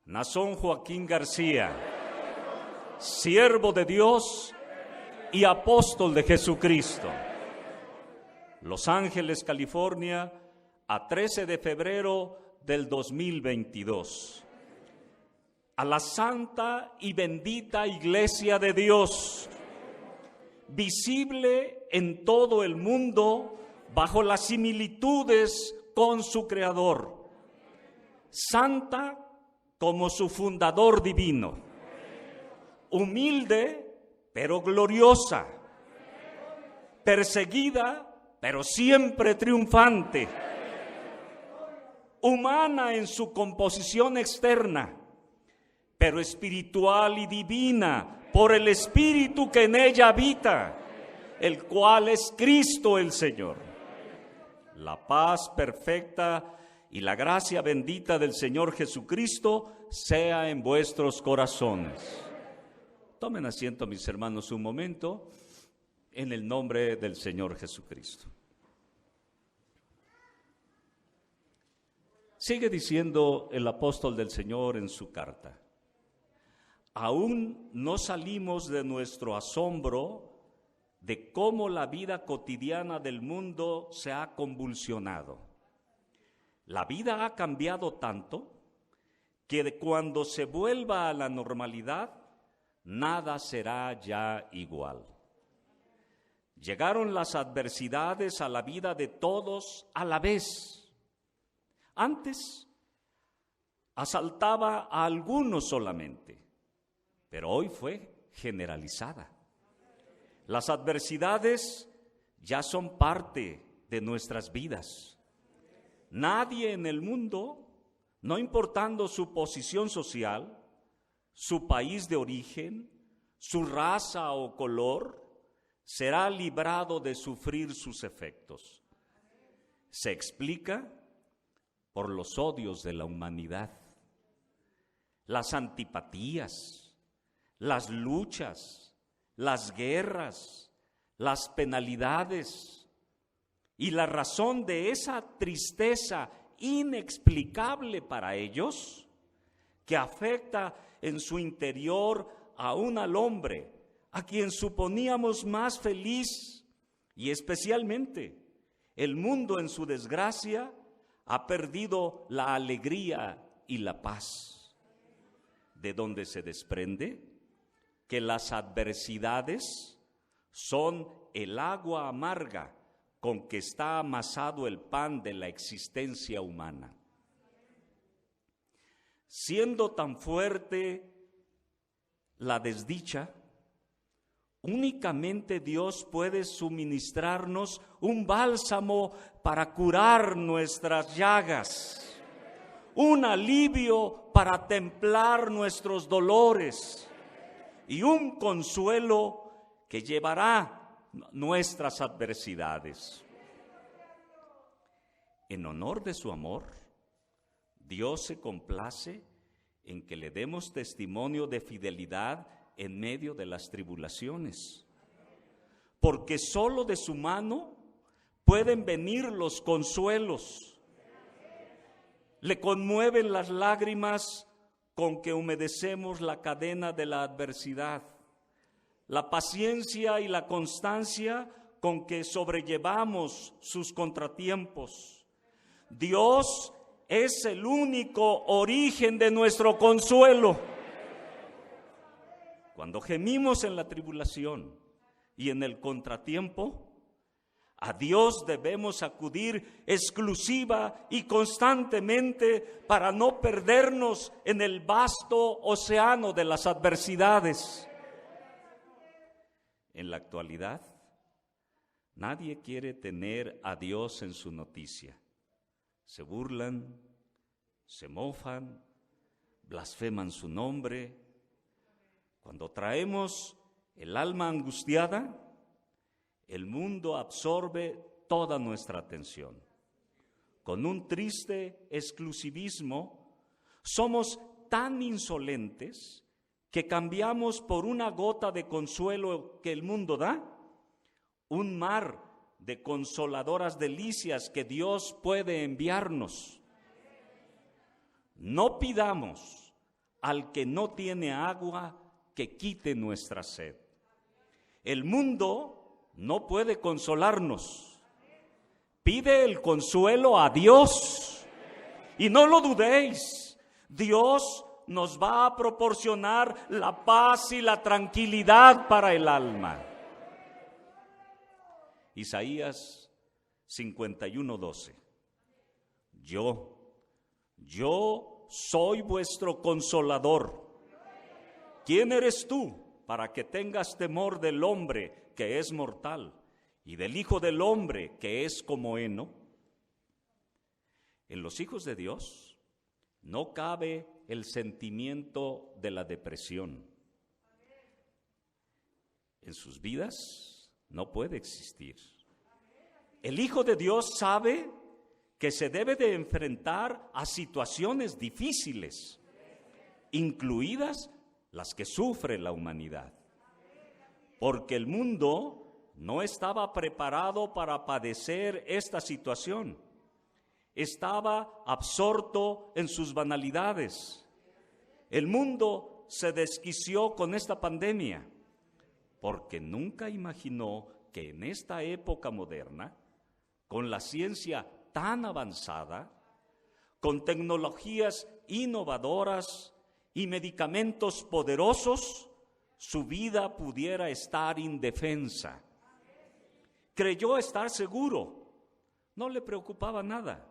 Nazón Joaquín García, siervo de Dios y apóstol de Jesucristo. Los Ángeles, California, a 13 de febrero del 2022. A la santa y bendita Iglesia de Dios, visible en todo el mundo bajo las similitudes con su Creador, santa como su fundador divino, humilde pero gloriosa, perseguida pero siempre triunfante, humana en su composición externa, pero espiritual y divina por el Espíritu que en ella habita, el cual es Cristo el Señor. La paz perfecta y la gracia bendita del Señor Jesucristo sea en vuestros corazones. Tomen asiento, mis hermanos, un momento, en el nombre del Señor Jesucristo. Sigue diciendo el apóstol del Señor en su carta: aún no salimos de nuestro asombro de cómo la vida cotidiana del mundo se ha convulsionado. La vida ha cambiado tanto que cuando se vuelva a la normalidad, nada será ya igual. Llegaron las adversidades a la vida de todos a la vez. Antes asaltaba a algunos solamente, pero hoy fue generalizada. Las adversidades ya son parte de nuestras vidas. Nadie en el mundo, no importando su posición social, su país de origen, su raza o color, será librado de sufrir sus efectos. Se explica por los odios de la humanidad, las antipatías, las luchas, las guerras, las penalidades. Y la razón de esa tristeza inexplicable para ellos, que afecta en su interior aún al hombre, a quien suponíamos más feliz, y especialmente el mundo en su desgracia ha perdido la alegría y la paz, de donde se desprende que las adversidades son el agua amarga con que está amasado el pan de la existencia humana. Siendo tan fuerte la desdicha, únicamente Dios puede suministrarnos un bálsamo para curar nuestras llagas, un alivio para templar nuestros dolores y un consuelo que llevará nuestras adversidades. En honor de su amor, Dios se complace en que le demos testimonio de fidelidad en medio de las tribulaciones, porque solo de su mano pueden venir los consuelos. Le conmueven las lágrimas con que humedecemos la cadena de la adversidad, la paciencia y la constancia con que sobrellevamos sus contratiempos. Dios es el único origen de nuestro consuelo. Cuando gemimos en la tribulación y en el contratiempo, a Dios debemos acudir exclusiva y constantemente para no perdernos en el vasto océano de las adversidades. En la actualidad, nadie quiere tener a Dios en su noticia. Se burlan, se mofan, blasfeman su nombre. Cuando traemos el alma angustiada, el mundo absorbe toda nuestra atención. Con un triste exclusivismo, somos tan insolentes que cambiamos por una gota de consuelo que el mundo da, un mar de consoladoras delicias que Dios puede enviarnos. No pidamos al que no tiene agua que quite nuestra sed. El mundo no puede consolarnos. Pide el consuelo a Dios. Y no lo dudéis, Dios nos va a proporcionar la paz y la tranquilidad para el alma. Isaías 51:12. Yo soy vuestro consolador. ¿Quién eres tú para que tengas temor del hombre que es mortal y del hijo del hombre que es como heno? En los hijos de Dios no cabe el sentimiento de la depresión. En sus vidas no puede existir. El Hijo de Dios sabe que se debe de enfrentar a situaciones difíciles, incluidas las que sufre la humanidad, porque el mundo no estaba preparado para padecer esta situación. Estaba absorto en sus banalidades. El mundo se desquició con esta pandemia, porque nunca imaginó que en esta época moderna, con la ciencia tan avanzada, con tecnologías innovadoras y medicamentos poderosos, su vida pudiera estar indefensa. Creyó estar seguro, no le preocupaba nada.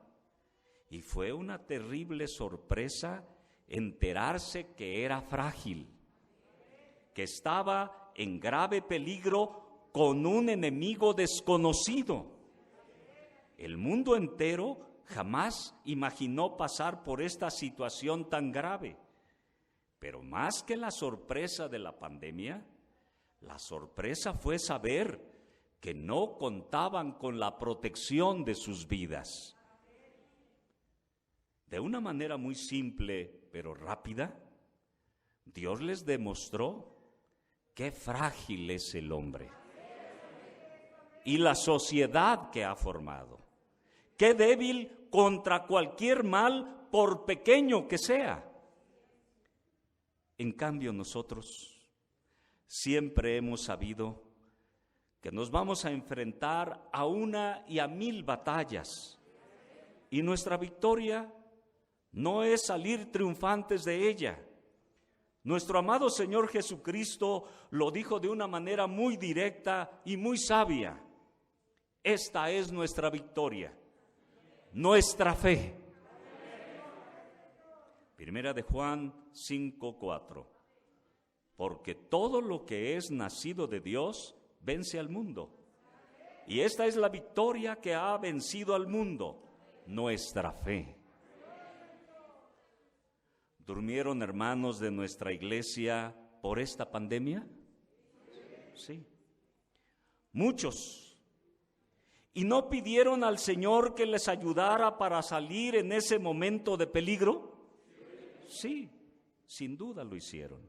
Y fue una terrible sorpresa enterarse que era frágil, que estaba en grave peligro con un enemigo desconocido. El mundo entero jamás imaginó pasar por esta situación tan grave. Pero más que la sorpresa de la pandemia, la sorpresa fue saber que no contaban con la protección de sus vidas. De una manera muy simple, pero rápida, Dios les demostró qué frágil es el hombre y la sociedad que ha formado. Qué débil contra cualquier mal, por pequeño que sea. En cambio, nosotros siempre hemos sabido que nos vamos a enfrentar a una y a 1000 batallas, y nuestra victoria no es salir triunfantes de ella. Nuestro amado Señor Jesucristo lo dijo de una manera muy directa y muy sabia. Esta es nuestra victoria, nuestra fe. Primera de Juan 5:4. Porque todo lo que es nacido de Dios vence al mundo. Y esta es la victoria que ha vencido al mundo, nuestra fe. ¿Durmieron hermanos de nuestra iglesia por esta pandemia? Sí. Muchos. ¿Y no pidieron al Señor que les ayudara para salir en ese momento de peligro? Sí, sin duda lo hicieron.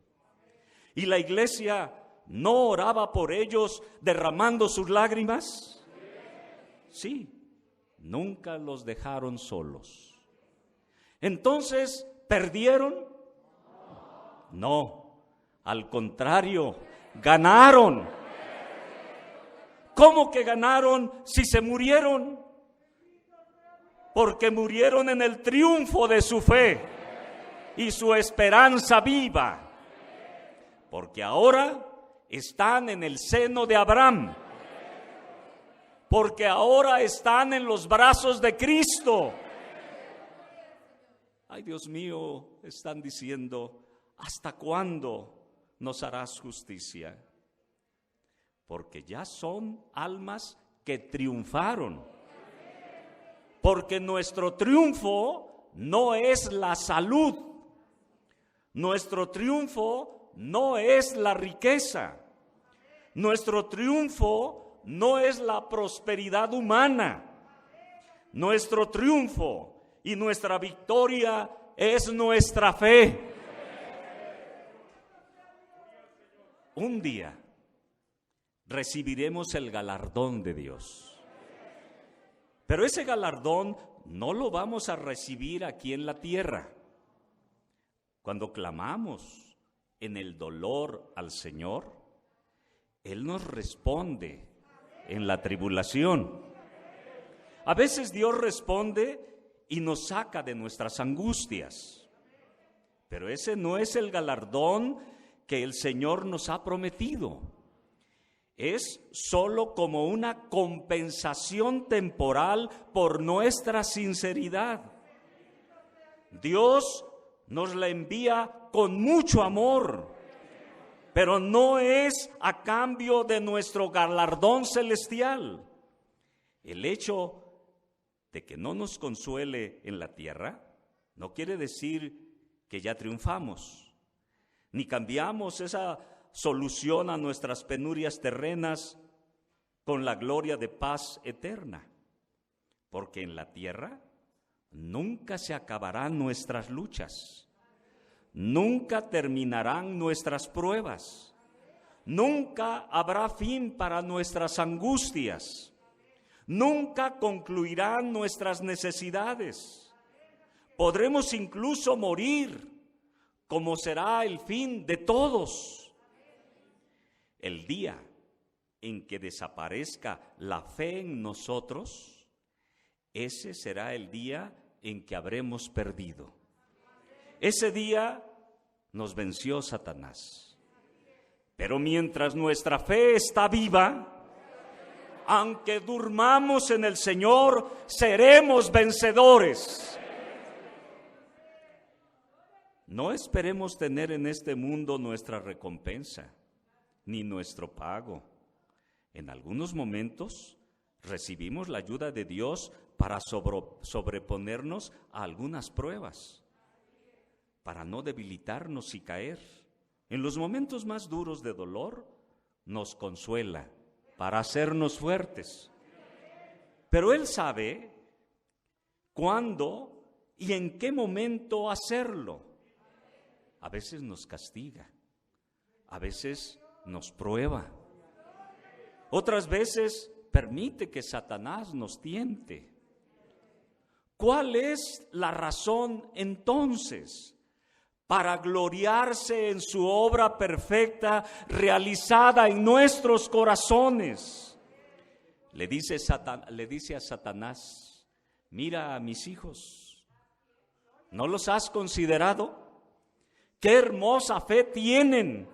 ¿Y la iglesia no oraba por ellos derramando sus lágrimas? Sí, nunca los dejaron solos. Entonces, ¿perdieron? No, al contrario, ganaron. ¿Cómo que ganaron si se murieron? Porque murieron en el triunfo de su fe y su esperanza viva. Porque ahora están en el seno de Abraham. Porque ahora están en los brazos de Cristo. Ay, Dios mío, están diciendo, ¿hasta cuándo nos harás justicia? Porque ya son almas que triunfaron. Porque nuestro triunfo no es la salud. Nuestro triunfo no es la riqueza. Nuestro triunfo no es la prosperidad humana. Nuestro triunfo y nuestra victoria es nuestra fe. Un día recibiremos el galardón de Dios. Pero ese galardón no lo vamos a recibir aquí en la tierra. Cuando clamamos en el dolor al Señor, Él nos responde en la tribulación. A veces Dios responde y nos saca de nuestras angustias, pero ese no es el galardón que el Señor nos ha prometido. Es solo como una compensación temporal por nuestra sinceridad. Dios nos la envía con mucho amor, pero no es a cambio de nuestro galardón celestial. El hecho de que no nos consuele en la tierra no quiere decir que ya triunfamos, ni cambiamos esa solución a nuestras penurias terrenas con la gloria de paz eterna, porque en la tierra nunca se acabarán nuestras luchas, nunca terminarán nuestras pruebas, nunca habrá fin para nuestras angustias, nunca concluirán nuestras necesidades. Podremos incluso morir, como será el fin de todos. El día en que desaparezca la fe en nosotros, ese será el día en que habremos perdido. Ese día nos venció Satanás. Pero mientras nuestra fe está viva, aunque durmamos en el Señor, seremos vencedores. No esperemos tener en este mundo nuestra recompensa, ni nuestro pago. En algunos momentos recibimos la ayuda de Dios para sobreponernos a algunas pruebas, para no debilitarnos y caer. En los momentos más duros de dolor, nos consuela para hacernos fuertes. Pero Él sabe cuándo y en qué momento hacerlo. A veces nos castiga, a veces nos prueba, otras veces permite que Satanás nos tiente. ¿Cuál es la razón entonces para gloriarse en su obra perfecta realizada en nuestros corazones? Le dice a Satanás: mira a mis hijos, ¿no los has considerado? ¡Qué hermosa fe tienen!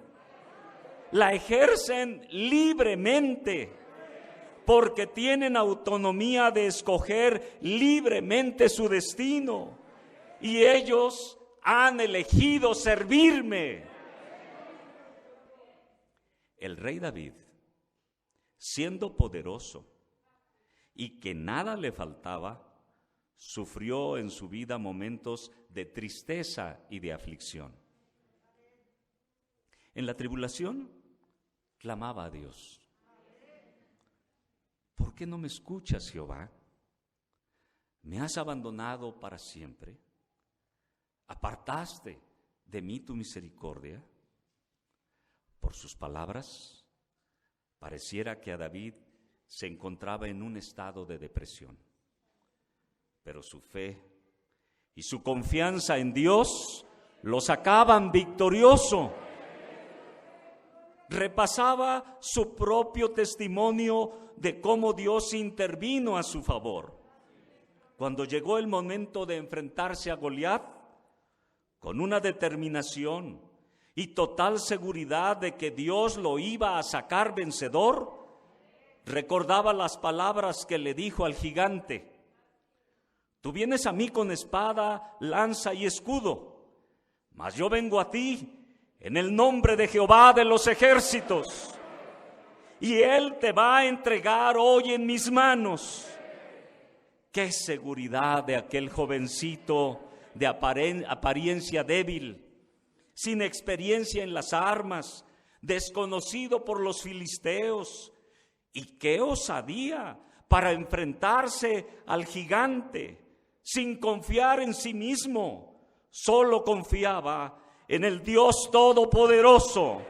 La ejercen libremente, porque tienen autonomía de escoger libremente su destino, y ellos han elegido servirme. El rey David, siendo poderoso y que nada le faltaba, sufrió en su vida momentos de tristeza y de aflicción. En la tribulación, clamaba a Dios: ¿por qué no me escuchas, Jehová? ¿Me has abandonado para siempre? ¿Apartaste de mí tu misericordia? Por sus palabras, pareciera que a David se encontraba en un estado de depresión. Pero su fe y su confianza en Dios lo sacaban victorioso. Repasaba su propio testimonio de cómo Dios intervino a su favor. Cuando llegó el momento de enfrentarse a Goliat, con una determinación y total seguridad de que Dios lo iba a sacar vencedor, recordaba las palabras que le dijo al gigante: tú vienes a mí con espada, lanza y escudo, mas yo vengo a ti en el nombre de Jehová de los ejércitos, y Él te va a entregar hoy en mis manos. ¡Qué seguridad de aquel jovencito de apariencia débil, sin experiencia en las armas, desconocido por los filisteos! ¡Y qué osadía para enfrentarse al gigante, sin confiar en sí mismo! Solo confiaba en el Dios Todopoderoso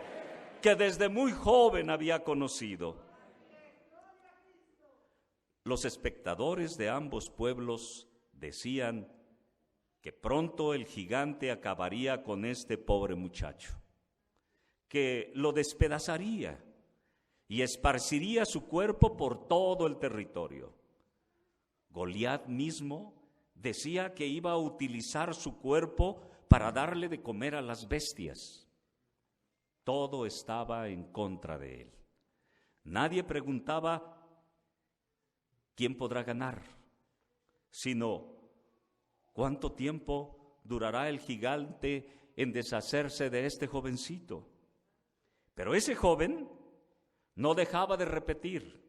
que desde muy joven había conocido. Los espectadores de ambos pueblos decían: que pronto el gigante acabaría con este pobre muchacho, que lo despedazaría y esparciría su cuerpo por todo el territorio. Goliat mismo decía que iba a utilizar su cuerpo para darle de comer a las bestias. Todo estaba en contra de él. Nadie preguntaba quién podrá ganar, sino cuánto tiempo durará el gigante en deshacerse de este jovencito. Pero ese joven no dejaba de repetir: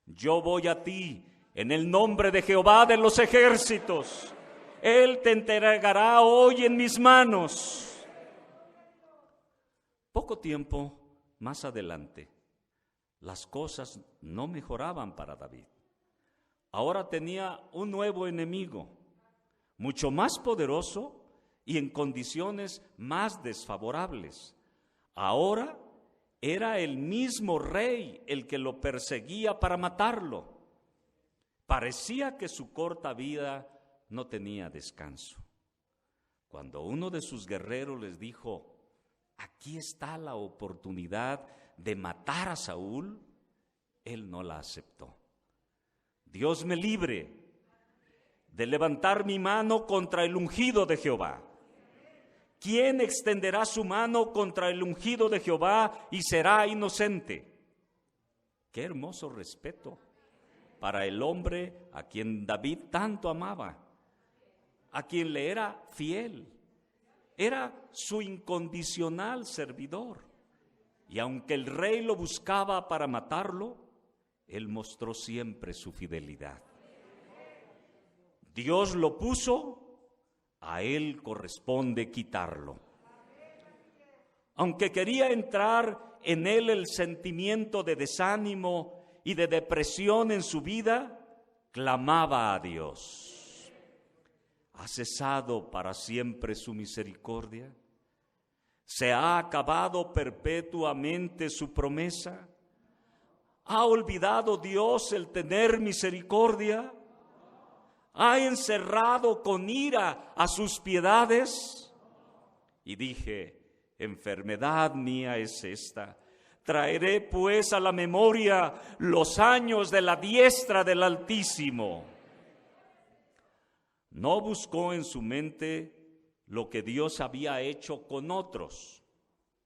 yo voy a ti en el nombre de Jehová de los ejércitos. Él te entregará hoy en mis manos. Poco tiempo más adelante, las cosas no mejoraban para David. Ahora tenía un nuevo enemigo, mucho más poderoso y en condiciones más desfavorables. Ahora era el mismo rey el que lo perseguía para matarlo. Parecía que su corta vida no tenía descanso. Cuando uno de sus guerreros les dijo: aquí está la oportunidad de matar a Saúl, él no la aceptó. Dios me libre de levantar mi mano contra el ungido de Jehová. ¿Quién extenderá su mano contra el ungido de Jehová y será inocente? Qué hermoso respeto para el hombre a quien David tanto amaba, a quien le era fiel. Era su incondicional servidor. Y aunque el rey lo buscaba para matarlo, él mostró siempre su fidelidad. Dios lo puso, a él corresponde quitarlo. Aunque quería entrar en él el sentimiento de desánimo y de depresión en su vida, clamaba a Dios: ¿ha cesado para siempre su misericordia? ¿Se ha acabado perpetuamente su promesa? ¿Ha olvidado Dios el tener misericordia? ¿Ha encerrado con ira a sus piedades? Y dije: enfermedad mía es esta. Traeré pues a la memoria los años de la diestra del Altísimo. No buscó en su mente lo que Dios había hecho con otros.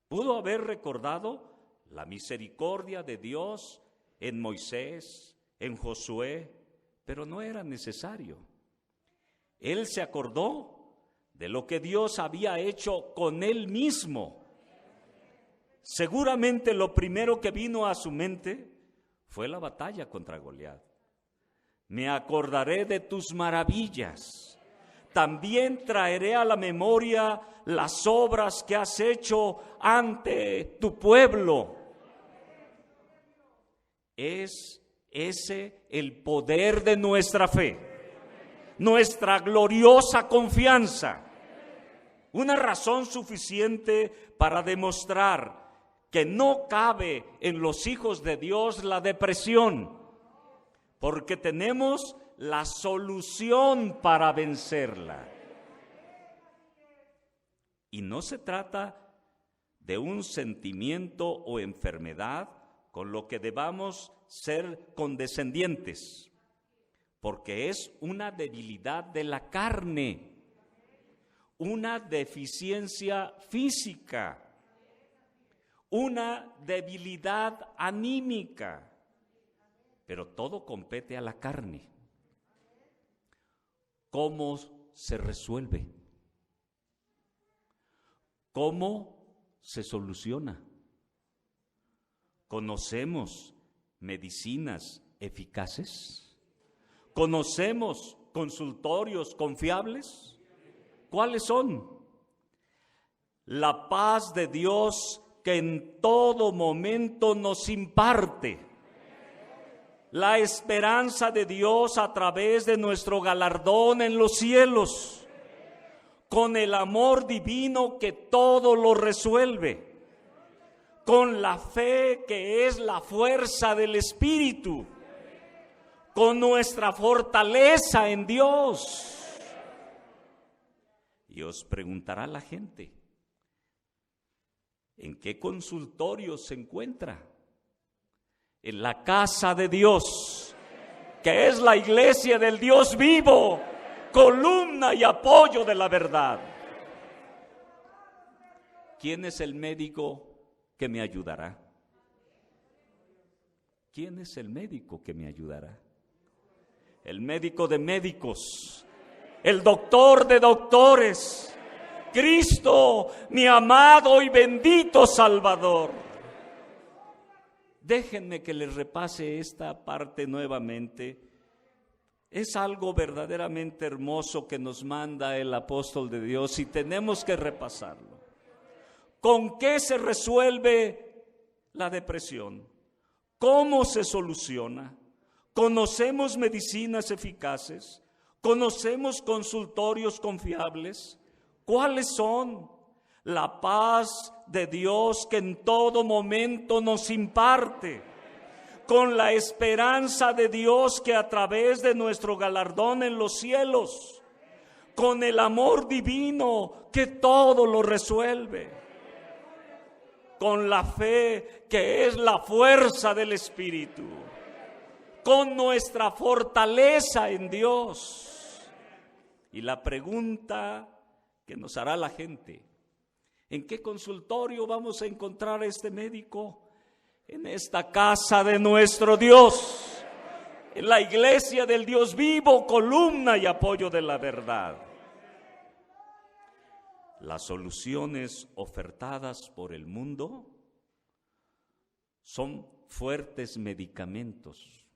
Pudo haber recordado la misericordia de Dios en Moisés, en Josué, pero no era necesario. Él se acordó de lo que Dios había hecho con él mismo. Seguramente lo primero que vino a su mente fue la batalla contra Goliat. Me acordaré de tus maravillas. También traeré a la memoria las obras que has hecho ante tu pueblo. Es ese el poder de nuestra fe, nuestra gloriosa confianza. Una razón suficiente para demostrar que no cabe en los hijos de Dios la depresión, porque tenemos la solución para vencerla. Y no se trata de un sentimiento o enfermedad con lo que debamos ser condescendientes, porque es una debilidad de la carne, una deficiencia física, una debilidad anímica, pero todo compete a la carne. ¿Cómo se resuelve? ¿Cómo se soluciona? ¿Conocemos medicinas eficaces? ¿Conocemos consultorios confiables? ¿Cuáles son? La paz de Dios que en todo momento nos imparte. La esperanza de Dios a través de nuestro galardón en los cielos. Con el amor divino que todo lo resuelve. Con la fe que es la fuerza del Espíritu. Con nuestra fortaleza en Dios. Y os preguntará la gente, ¿en qué consultorio se encuentra? En la casa de Dios, que es la iglesia del Dios vivo, columna y apoyo de la verdad. ¿Quién es el médico que me ayudará? ¿Quién es el médico que me ayudará? El médico de médicos, el doctor de doctores, Cristo, mi amado y bendito Salvador. Déjenme que les repase esta parte nuevamente. Es algo verdaderamente hermoso que nos manda el apóstol de Dios y tenemos que repasarlo. ¿Con qué se resuelve la depresión? ¿Cómo se soluciona? ¿Conocemos medicinas eficaces? ¿Conocemos consultorios confiables? ¿Cuáles son? La paz de Dios que en todo momento nos imparte, con la esperanza de Dios que a través de nuestro galardón en los cielos, con el amor divino que todo lo resuelve, con la fe que es la fuerza del Espíritu, con nuestra fortaleza en Dios. Y la pregunta que nos hará la gente: ¿en qué consultorio vamos a encontrar a este médico? En esta casa de nuestro Dios, en la iglesia del Dios vivo, columna y apoyo de la verdad. Las soluciones ofertadas por el mundo son fuertes medicamentos,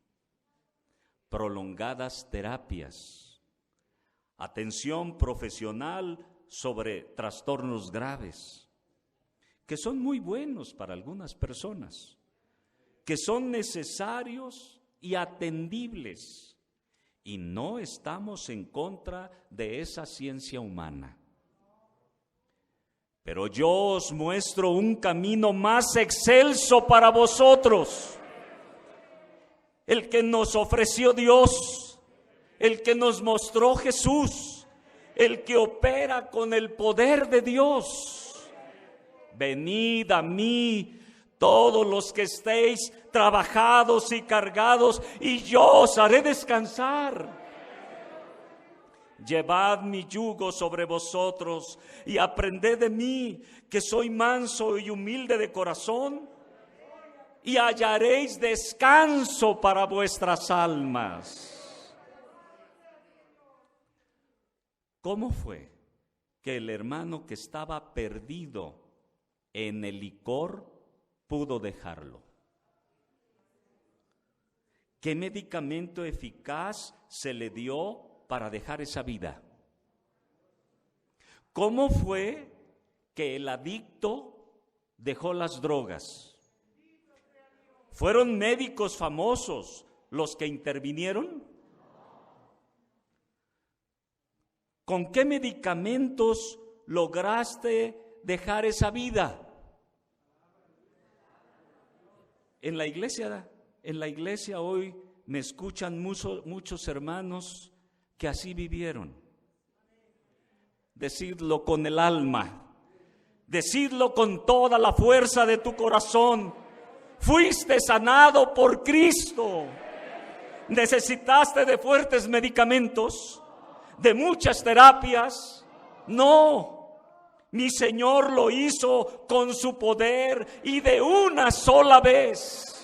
prolongadas terapias, atención profesional sobre trastornos graves, que son muy buenos para algunas personas, que son necesarios y atendibles, y no estamos en contra de esa ciencia humana. Pero yo os muestro un camino más excelso para vosotros, el que nos ofreció Dios, el que nos mostró Jesús, el que opera con el poder de Dios. Venid a mí, todos los que estéis trabajados y cargados, y yo os haré descansar. Llevad mi yugo sobre vosotros y aprended de mí, que soy manso y humilde de corazón, y hallaréis descanso para vuestras almas. ¿Cómo fue que el hermano que estaba perdido en el licor pudo dejarlo? ¿Qué medicamento eficaz se le dio para dejar esa vida? ¿Cómo fue que el adicto dejó las drogas? ¿Fueron médicos famosos los que intervinieron? ¿Con qué medicamentos lograste dejar esa vida? En la iglesia hoy me escuchan muchos hermanos que así vivieron. Decidlo con el alma, decidlo con toda la fuerza de tu corazón. Fuiste sanado por Cristo. ¿Necesitaste de fuertes medicamentos, de muchas terapias? No, mi Señor lo hizo con su poder y de una sola vez.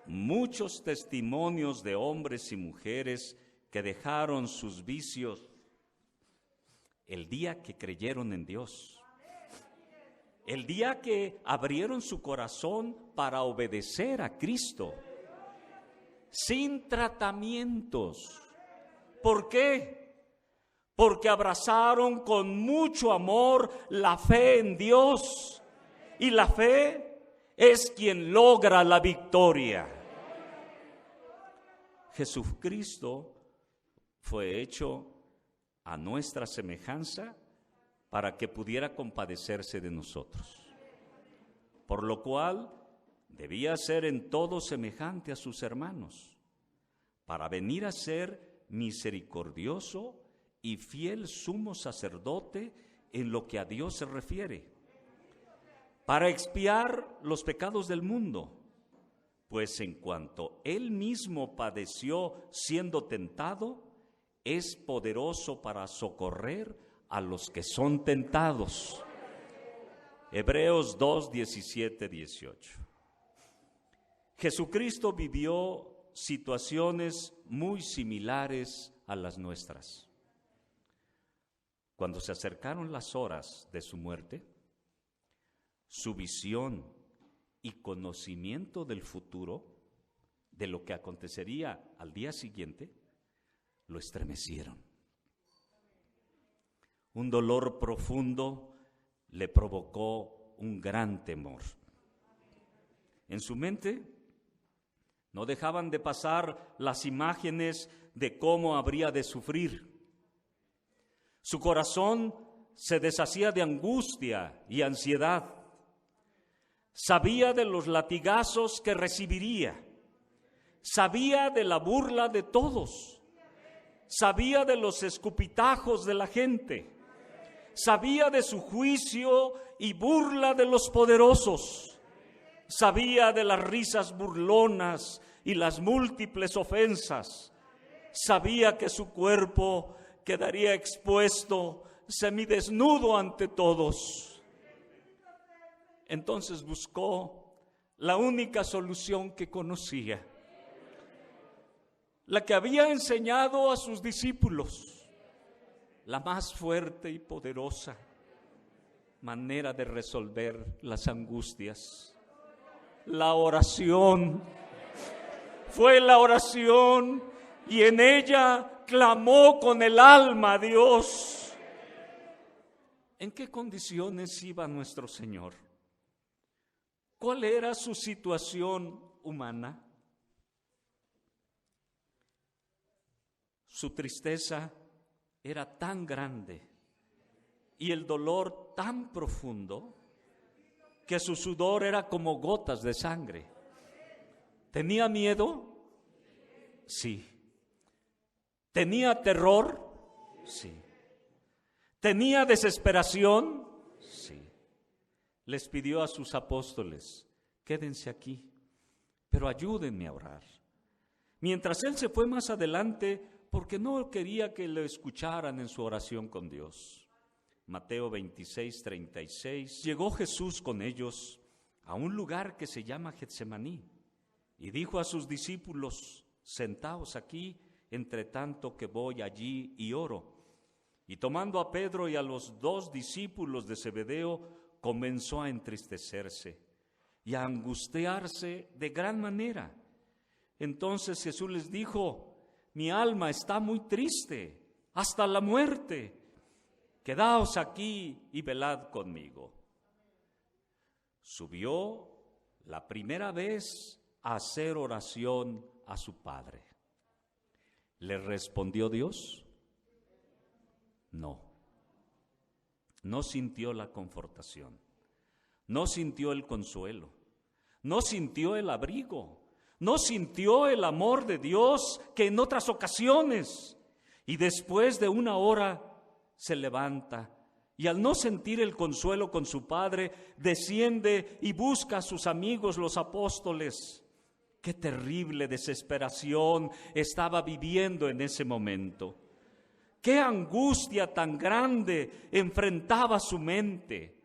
Muchos testimonios de hombres y mujeres que dejaron sus vicios el día que creyeron en Dios, el día que abrieron su corazón para obedecer a Cristo, sin tratamientos. ¿Por qué? Porque abrazaron con mucho amor la fe en Dios, y la fe es quien logra la victoria. Jesucristo fue hecho a nuestra semejanza para que pudiera compadecerse de nosotros, por lo cual debía ser en todo semejante a sus hermanos, para venir a ser misericordioso y fiel sumo sacerdote en lo que a Dios se refiere, para expiar los pecados del mundo, pues en cuanto Él mismo padeció siendo tentado, es poderoso para socorrer a los que son tentados. Hebreos 2, 17, 18. Jesucristo vivió situaciones muy similares a las nuestras. Cuando se acercaron las horas de su muerte, su visión y conocimiento del futuro, de lo que acontecería al día siguiente, lo estremecieron. Un dolor profundo le provocó un gran temor. En su mente no dejaban de pasar las imágenes de cómo habría de sufrir. Su corazón se deshacía de angustia y ansiedad. Sabía de los latigazos que recibiría. Sabía de la burla de todos. Sabía de los escupitajos de la gente. Sabía de su juicio y burla de los poderosos. Sabía de las risas burlonas y las múltiples ofensas. Sabía que su cuerpo quedaría expuesto, semidesnudo ante todos. Entonces buscó la única solución que conocía, la que había enseñado a sus discípulos, la más fuerte y poderosa manera de resolver las angustias: la oración. Fue la oración, y en ella clamó con el alma a Dios. ¿En qué condiciones iba nuestro Señor? ¿Cuál era su situación humana? Su tristeza era tan grande y el dolor tan profundo que su sudor era como gotas de sangre. ¿Tenía miedo? Sí. ¿Tenía terror? Sí. ¿Tenía desesperación? Sí. Les pidió a sus apóstoles: quédense aquí, pero ayúdenme a orar. Mientras él se fue más adelante, porque no quería que lo escucharan en su oración con Dios. Mateo 26, 36. Llegó Jesús con ellos a un lugar que se llama Getsemaní y dijo a sus discípulos: sentaos aquí, entre tanto que voy allí y oro. Y tomando a Pedro y a los 2 discípulos de Zebedeo, comenzó a entristecerse y a angustiarse de gran manera. Entonces Jesús les dijo: mi alma está muy triste, hasta la muerte. Quedaos aquí y velad conmigo. Subió la primera vez a hacer oración a su Padre. ¿Le respondió Dios? No. No sintió la confortación, no sintió el consuelo, no sintió el abrigo, no sintió el amor de Dios que en otras ocasiones. Y después de una hora se levanta y, al no sentir el consuelo con su Padre, desciende y busca a sus amigos los apóstoles. Qué terrible desesperación estaba viviendo en ese momento. Qué angustia tan grande enfrentaba su mente.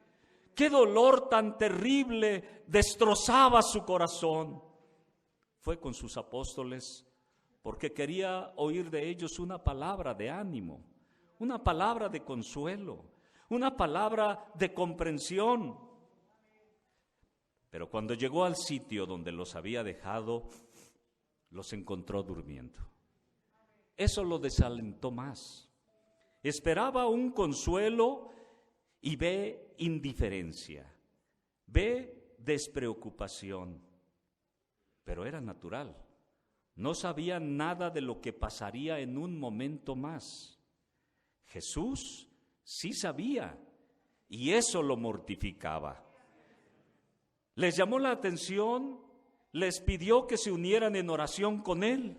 Qué dolor tan terrible destrozaba su corazón. Fue con sus apóstoles porque quería oír de ellos una palabra de ánimo, una palabra de consuelo, una palabra de comprensión. Pero cuando llegó al sitio donde los había dejado, los encontró durmiendo. Eso lo desalentó más. Esperaba un consuelo y ve indiferencia, ve despreocupación. Pero era natural. No sabía nada de lo que pasaría en un momento más. Jesús sí sabía, y eso lo mortificaba. Les llamó la atención, les pidió que se unieran en oración con él.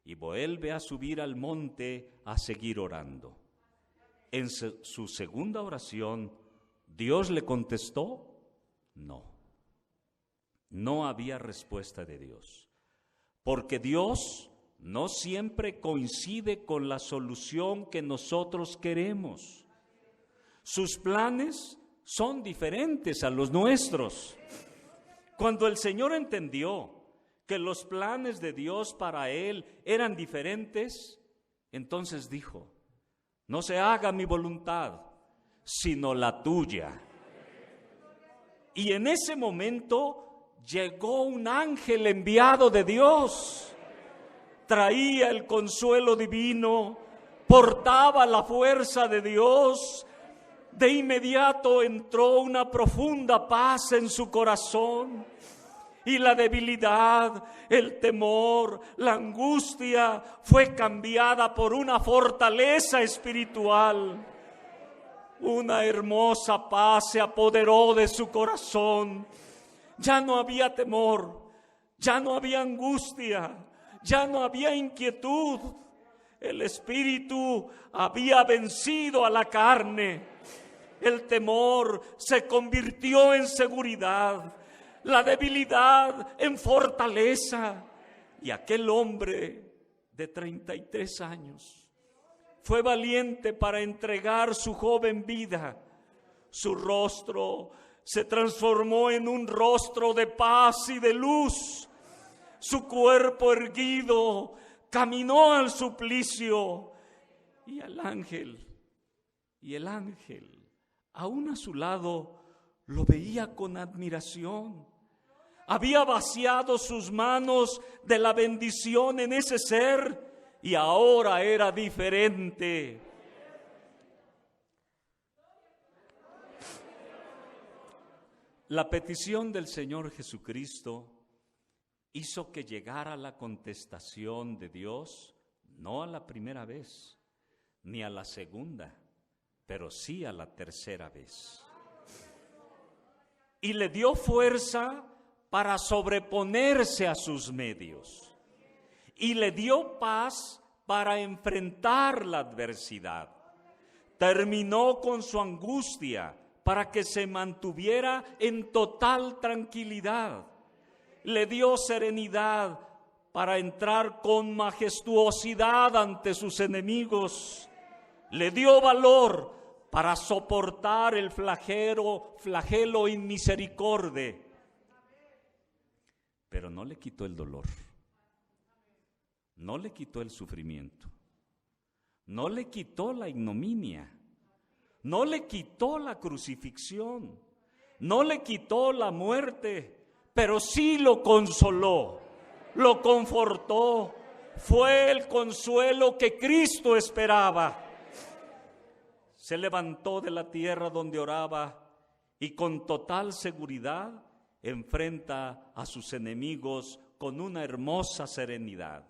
y vuelve a subir al monte a seguir orando. En su segunda oración, ¿Dios le contestó? No. No había respuesta de Dios, porque Dios no siempre coincide con la solución que nosotros queremos. Sus planes son diferentes a los nuestros. Cuando el Señor entendió que los planes de Dios para él eran diferentes, entonces dijo: no se haga mi voluntad, sino la tuya. Y en ese momento llegó un ángel enviado de Dios. Traía el consuelo divino, portaba la fuerza de Dios. De inmediato entró una profunda paz en su corazón. Y la debilidad, el temor, la angustia fue cambiada por una fortaleza espiritual. Una hermosa paz se apoderó de su corazón. Ya no había temor, ya no había angustia, ya no había inquietud. El espíritu había vencido a la carne. El temor se convirtió en seguridad, la debilidad en fortaleza. Y aquel hombre de 33 años fue valiente para entregar su joven vida. Su rostro se transformó en un rostro de paz y de luz. Su cuerpo erguido caminó al suplicio. Y el ángel, aún a su lado, lo veía con admiración. Había vaciado sus manos de la bendición en ese ser y ahora era diferente. La petición del Señor Jesucristo hizo que llegara la contestación de Dios, no a la primera vez, ni a la segunda, pero sí a la tercera vez. Y le dio fuerza para sobreponerse a sus medios. Y le dio paz para enfrentar la adversidad. Terminó con su angustia para que se mantuviera en total tranquilidad. Le dio serenidad para entrar con majestuosidad ante sus enemigos. Le dio valor para soportar el flagelo inmisericordia. Pero no le quitó el dolor, no le quitó el sufrimiento, no le quitó la ignominia, no le quitó la crucifixión, no le quitó la muerte, pero sí lo consoló, lo confortó. Fue el consuelo que Cristo esperaba. Se levantó de la tierra donde oraba y con total seguridad enfrenta a sus enemigos con una hermosa serenidad.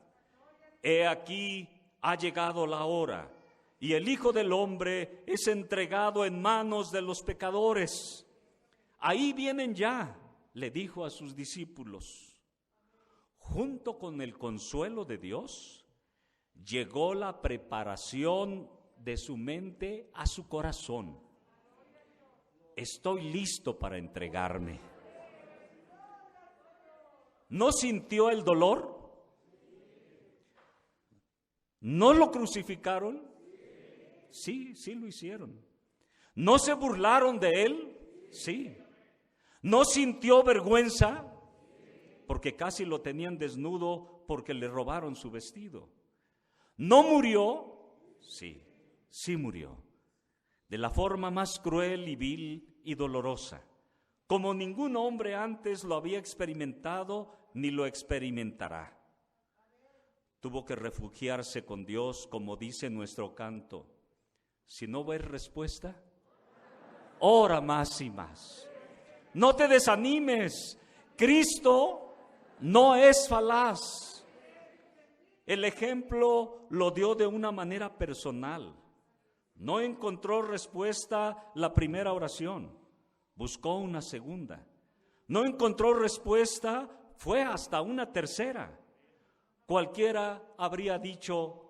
He aquí, ha llegado la hora y el Hijo del Hombre es entregado en manos de los pecadores. Ahí vienen ya, le dijo a sus discípulos. Junto con el consuelo de Dios, llegó la preparación de su mente a su corazón. Estoy listo para entregarme. ¿No sintió el dolor? ¿No lo crucificaron? Sí, sí lo hicieron. ¿No se burlaron de él? Sí. ¿No sintió vergüenza? Porque casi lo tenían desnudo porque le robaron su vestido. ¿No murió? Sí, sí murió. De la forma más cruel y vil y dolorosa, como ningún hombre antes lo había experimentado ni lo experimentará. Tuvo que refugiarse con Dios, como dice nuestro canto. Si no ves respuesta, ora más y más. No te desanimes. Cristo no es falaz. El ejemplo lo dio de una manera personal. No encontró respuesta la primera oración, buscó una segunda. No encontró respuesta, fue hasta una tercera. cualquiera habría dicho,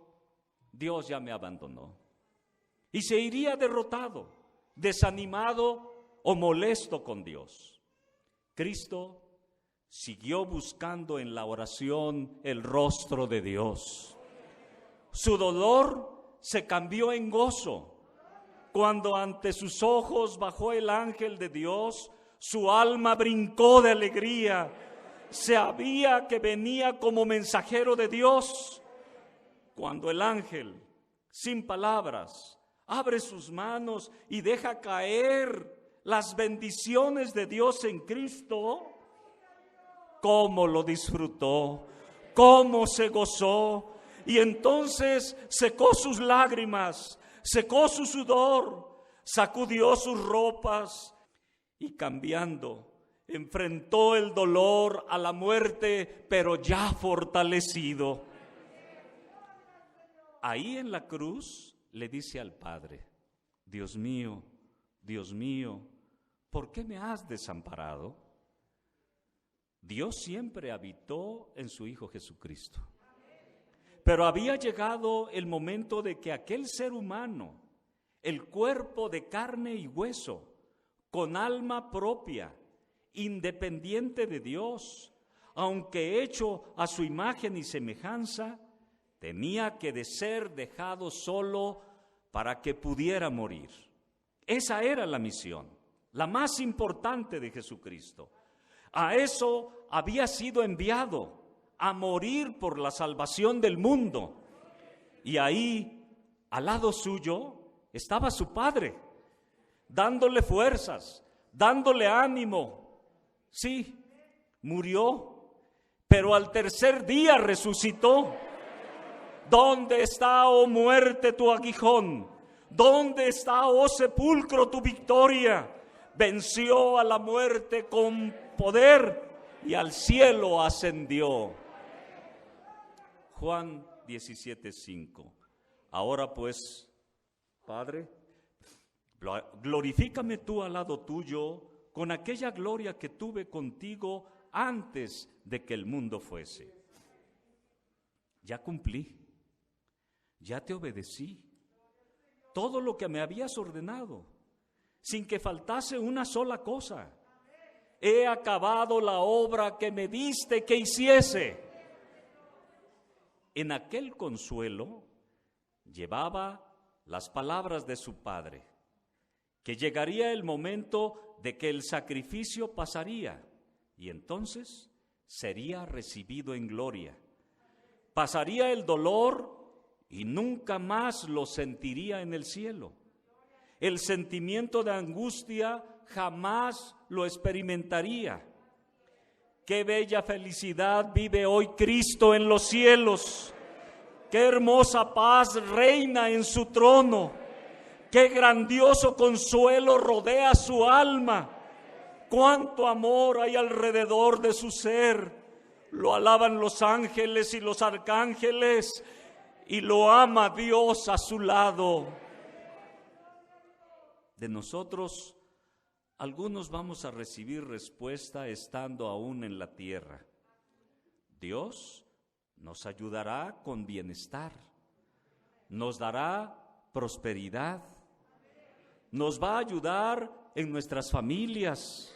Dios ya me abandonó. Y se iría derrotado, desanimado o molesto con Dios. Cristo siguió buscando en la oración el rostro de Dios. Su dolor se cambió en gozo. Cuando ante sus ojos bajó el ángel de Dios, su alma brincó de alegría. Sabía que venía como mensajero de Dios. Cuando el ángel, sin palabras, abre sus manos y deja caer las bendiciones de Dios en Cristo, cómo lo disfrutó, cómo se gozó, y entonces secó sus lágrimas, secó su sudor, sacudió sus ropas y cambiando, enfrentó el dolor a la muerte, pero ya fortalecido. Ahí en la cruz le dice al Padre, Dios mío, ¿por qué me has desamparado? Dios siempre habitó en su Hijo Jesucristo. Pero había llegado el momento de que aquel ser humano, el cuerpo de carne y hueso, con alma propia, independiente de Dios, aunque hecho a su imagen y semejanza, tenía que de ser dejado solo para que pudiera morir. Esa era la misión, la más importante de Jesucristo. A eso había sido enviado, a morir por la salvación del mundo. Y ahí, al lado suyo, estaba su Padre, dándole fuerzas, dándole ánimo. Sí, murió, pero al tercer día resucitó. ¿Dónde está, oh muerte, tu aguijón? ¿Dónde está, oh sepulcro, tu victoria? Venció a la muerte con poder y al cielo ascendió. Juan 17:5. Ahora pues, Padre, glorifícame tú al lado tuyo con aquella gloria que tuve contigo antes de que el mundo fuese. Ya cumplí, ya te obedecí, todo lo que me habías ordenado, sin que faltase una sola cosa. He acabado la obra que me diste que hiciese. En aquel consuelo llevaba las palabras de su Padre, que llegaría el momento de que el sacrificio pasaría y entonces sería recibido en gloria. Pasaría el dolor y nunca más lo sentiría en el cielo. El sentimiento de angustia jamás lo experimentaría. Qué bella felicidad vive hoy Cristo en los cielos. Qué hermosa paz reina en su trono. Qué grandioso consuelo rodea su alma. Cuánto amor hay alrededor de su ser. Lo alaban los ángeles y los arcángeles y lo ama Dios a su lado. De nosotros, algunos vamos a recibir respuesta estando aún en la tierra. Dios nos ayudará con bienestar, nos dará prosperidad, nos va a ayudar en nuestras familias.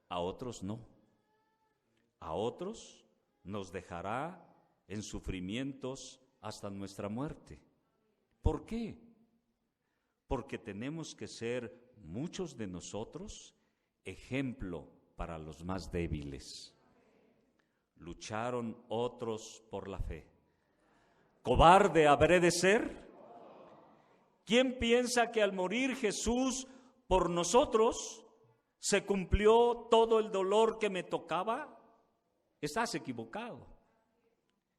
A otros no. A otros nos dejará en sufrimientos hasta nuestra muerte. ¿Por qué? Porque tenemos que ser muchos de nosotros ejemplo para los más débiles. Lucharon otros por la fe. ¿Cobarde habré de ser? ¿Quién piensa que al morir Jesús por nosotros se cumplió todo el dolor que me tocaba? Estás equivocado.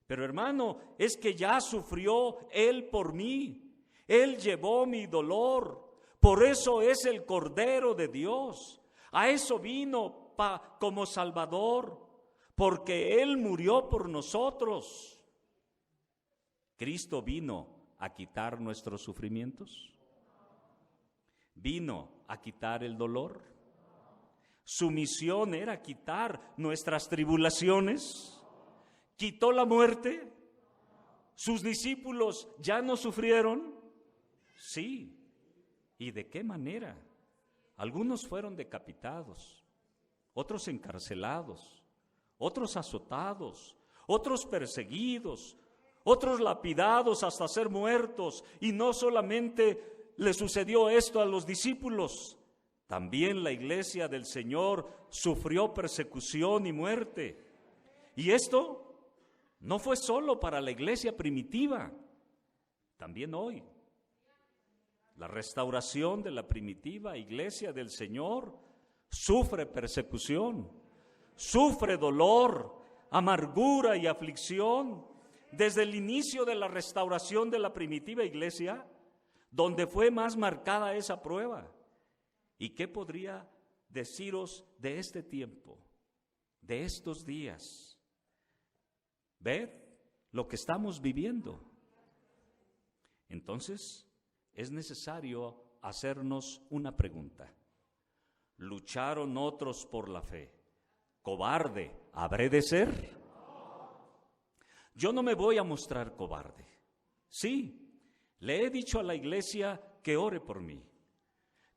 Pero hermano, es que ya sufrió Él por mí. Él llevó mi dolor. Por eso es el Cordero de Dios. A eso vino como Salvador, porque Él murió por nosotros. ¿Cristo vino a quitar nuestros sufrimientos? ¿Vino a quitar el dolor? ¿Su misión era quitar nuestras tribulaciones? ¿Quitó la muerte? ¿Sus discípulos ya no sufrieron? Sí. ¿Y de qué manera? Algunos fueron decapitados, otros encarcelados, otros azotados, otros perseguidos, otros lapidados hasta ser muertos. Y no solamente le sucedió esto a los discípulos, también la iglesia del Señor sufrió persecución y muerte. Y esto no fue solo para la iglesia primitiva, también hoy. La restauración de la primitiva iglesia del Señor sufre persecución, sufre dolor, amargura y aflicción desde el inicio de la restauración de la primitiva iglesia, donde fue más marcada esa prueba. ¿Y qué podría deciros de este tiempo, de estos días? Ved lo que estamos viviendo. Entonces, es necesario hacernos una pregunta. ¿Lucharon otros por la fe? ¿Cobarde habré de ser? Yo no me voy a mostrar cobarde. Sí, le he dicho a la iglesia que ore por mí.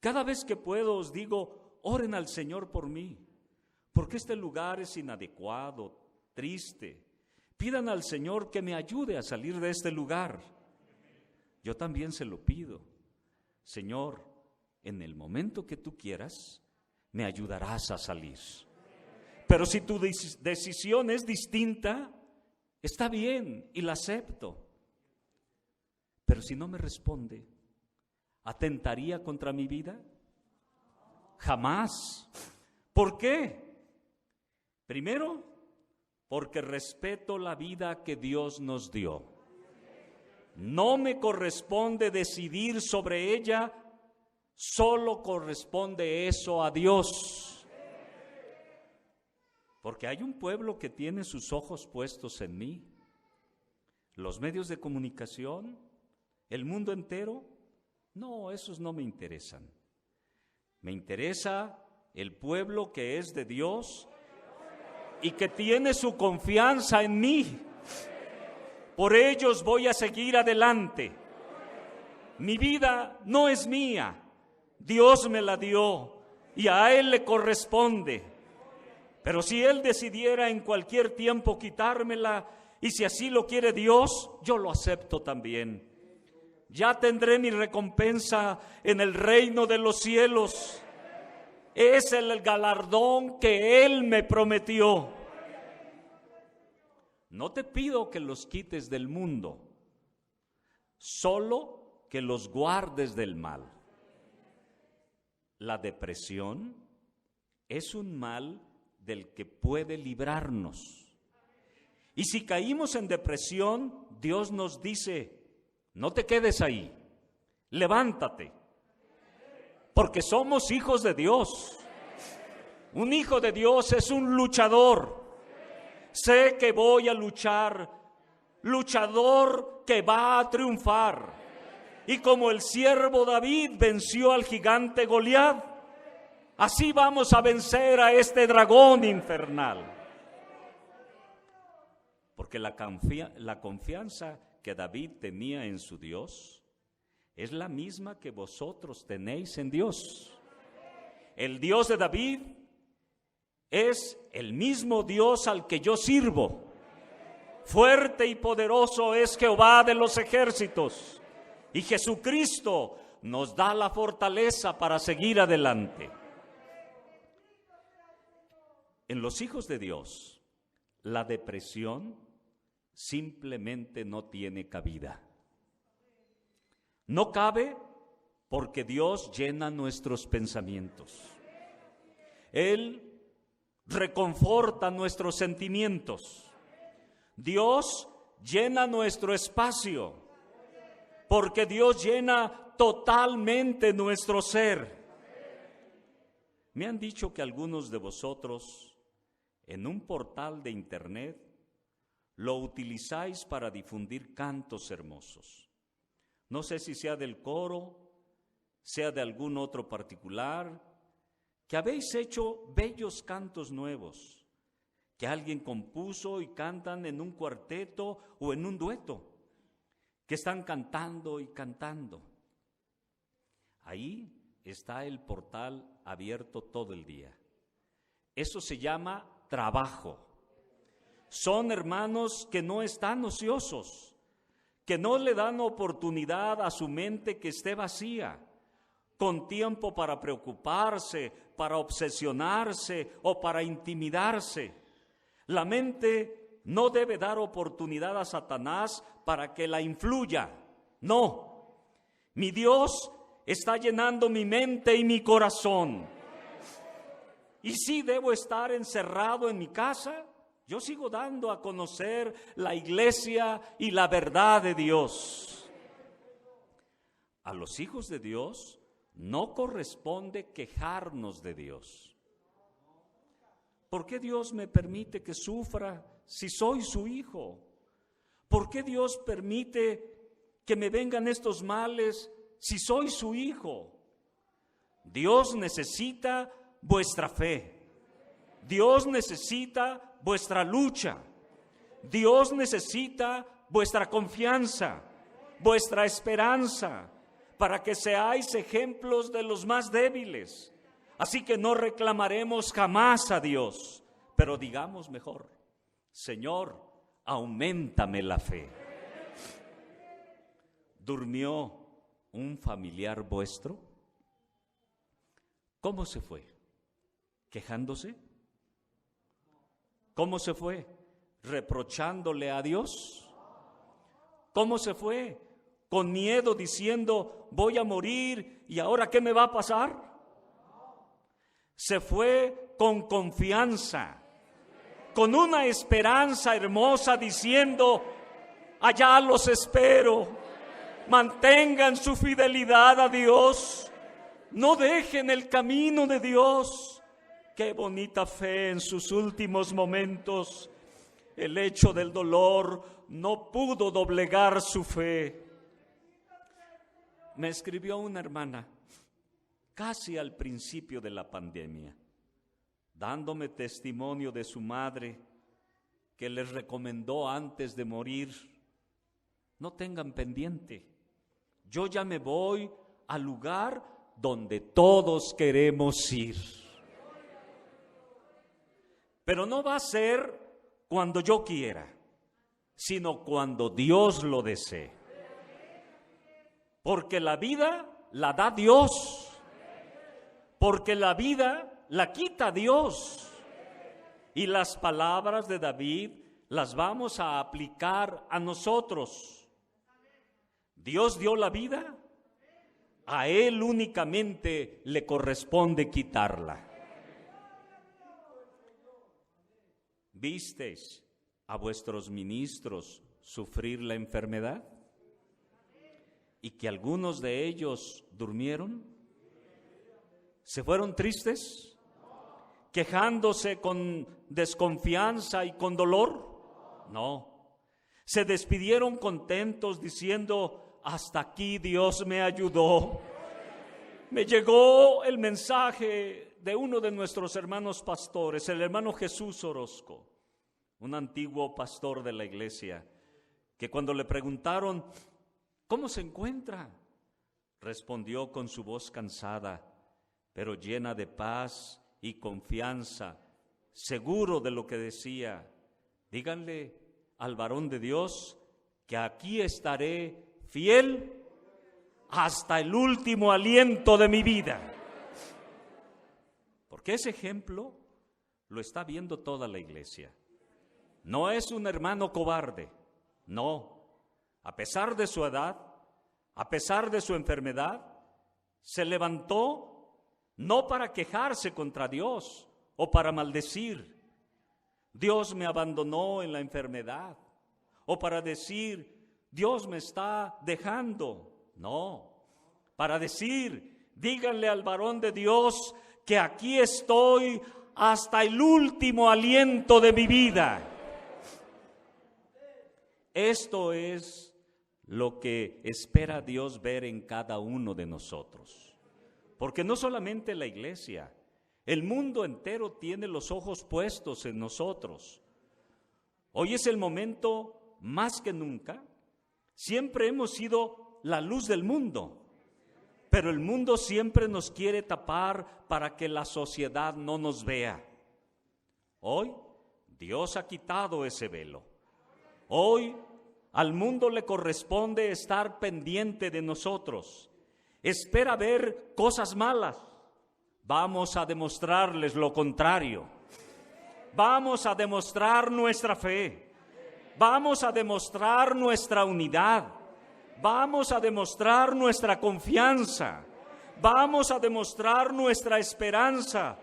Cada vez que puedo os digo, oren al Señor por mí, porque este lugar es inadecuado, triste. Pidan al Señor que me ayude a salir de este lugar. Yo también se lo pido. Señor, en el momento que tú quieras, me ayudarás a salir. Pero si tu decisión es distinta, está bien y la acepto. Pero si no me responde, ¿atentaría contra mi vida? Jamás. ¿Por qué? Primero, porque respeto la vida que Dios nos dio. No me corresponde decidir sobre ella, solo corresponde eso a Dios. Porque hay un pueblo que tiene sus ojos puestos en mí. Los medios de comunicación, el mundo entero, no, esos no me interesan. Me interesa el pueblo que es de Dios y que tiene su confianza en mí. Por ellos voy a seguir adelante. Mi vida no es mía, Dios me la dio y a Él le corresponde. Pero si Él decidiera en cualquier tiempo quitármela, y si así lo quiere Dios, yo lo acepto también. Ya tendré mi recompensa en el reino de los cielos. Es el galardón que Él me prometió. No te pido que los quites del mundo, solo que los guardes del mal. La depresión es un mal del que puede librarnos. Y si caímos en depresión, Dios nos dice, no te quedes ahí, levántate, porque somos hijos de Dios. Un hijo de Dios es un luchador. Sé que voy a luchar, luchador que va a triunfar. Y como el siervo David venció al gigante Goliat, así vamos a vencer a este dragón infernal. Porque la confianza que David tenía en su Dios es la misma que vosotros tenéis en Dios. El Dios de David es el mismo Dios al que yo sirvo. Fuerte y poderoso es Jehová de los ejércitos. Y Jesucristo nos da la fortaleza para seguir adelante. En los hijos de Dios, la depresión simplemente no tiene cabida. No cabe porque Dios llena nuestros pensamientos. Él reconforta nuestros sentimientos. Dios llena nuestro espacio, porque Dios llena totalmente nuestro ser. Me han dicho que algunos de vosotros en un portal de internet lo utilizáis para difundir cantos hermosos. No sé si sea del coro, sea de algún otro particular, que habéis hecho bellos cantos nuevos, que alguien compuso y cantan en un cuarteto o en un dueto, que están cantando y cantando. Ahí está el portal abierto todo el día. Eso se llama trabajo. Son hermanos que no están ociosos, que no le dan oportunidad a su mente que esté vacía, con tiempo para preocuparse, para obsesionarse o para intimidarse. La mente no debe dar oportunidad a Satanás para que la influya. No, mi Dios está llenando mi mente y mi corazón. Y si debo estar encerrado en mi casa, yo sigo dando a conocer la iglesia y la verdad de Dios. A los hijos de Dios no corresponde quejarnos de Dios. ¿Por qué Dios me permite que sufra si soy su hijo? ¿Por qué Dios permite que me vengan estos males si soy su hijo? Dios necesita vuestra fe. Dios necesita vuestra lucha. Dios necesita vuestra confianza, vuestra esperanza, para que seáis ejemplos de los más débiles. Así que no reclamaremos jamás a Dios, pero digamos mejor: Señor, auméntame la fe. ¿Durmió un familiar vuestro? ¿Cómo se fue? ¿Quejándose? ¿Cómo se fue? ¿Reprochándole a Dios? ¿Cómo se fue? ¿Con miedo diciendo voy a morir y ahora qué me va a pasar? Se fue con confianza, con una esperanza hermosa diciendo: allá los espero. Mantengan su fidelidad a Dios. No dejen el camino de Dios. Qué bonita fe en sus últimos momentos. El hecho del dolor no pudo doblegar su fe. Me escribió una hermana casi al principio de la pandemia, dándome testimonio de su madre, que les recomendó antes de morir: no tengan pendiente, yo ya me voy al lugar donde todos queremos ir. Pero no va a ser cuando yo quiera, sino cuando Dios lo desee. Porque la vida la da Dios. Porque la vida la quita Dios. Y las palabras de David las vamos a aplicar a nosotros. Dios dio la vida, a Él únicamente le corresponde quitarla. ¿Visteis a vuestros ministros sufrir la enfermedad? ¿Y que algunos de ellos durmieron? ¿Se fueron tristes? ¿Quejándose con desconfianza y con dolor? No. Se despidieron contentos diciendo: hasta aquí Dios me ayudó. Me llegó el mensaje de uno de nuestros hermanos pastores, el hermano Jesús Orozco, un antiguo pastor de la iglesia, que cuando le preguntaron: ¿cómo se encuentra?, respondió con su voz cansada, pero llena de paz y confianza, seguro de lo que decía: díganle al varón de Dios que aquí estaré fiel hasta el último aliento de mi vida. Porque ese ejemplo lo está viendo toda la iglesia. No es un hermano cobarde, no. A pesar de su edad, a pesar de su enfermedad, se levantó no para quejarse contra Dios o para maldecir: Dios me abandonó en la enfermedad, o para decir: Dios me está dejando. No, para decir: díganle al varón de Dios que aquí estoy hasta el último aliento de mi vida. Esto es lo que espera Dios ver en cada uno de nosotros. Porque no solamente la iglesia, El mundo entero tiene los ojos puestos en nosotros. Hoy es el momento más que nunca. Siempre hemos sido la luz del mundo, pero el mundo siempre nos quiere tapar para que la sociedad no nos vea. Hoy Dios ha quitado ese velo. Hoy al mundo le corresponde estar pendiente de nosotros. Espera ver cosas malas. Vamos a demostrarles lo contrario. Vamos a demostrar nuestra fe. Vamos a demostrar nuestra unidad. Vamos a demostrar nuestra confianza. Vamos a demostrar nuestra esperanza.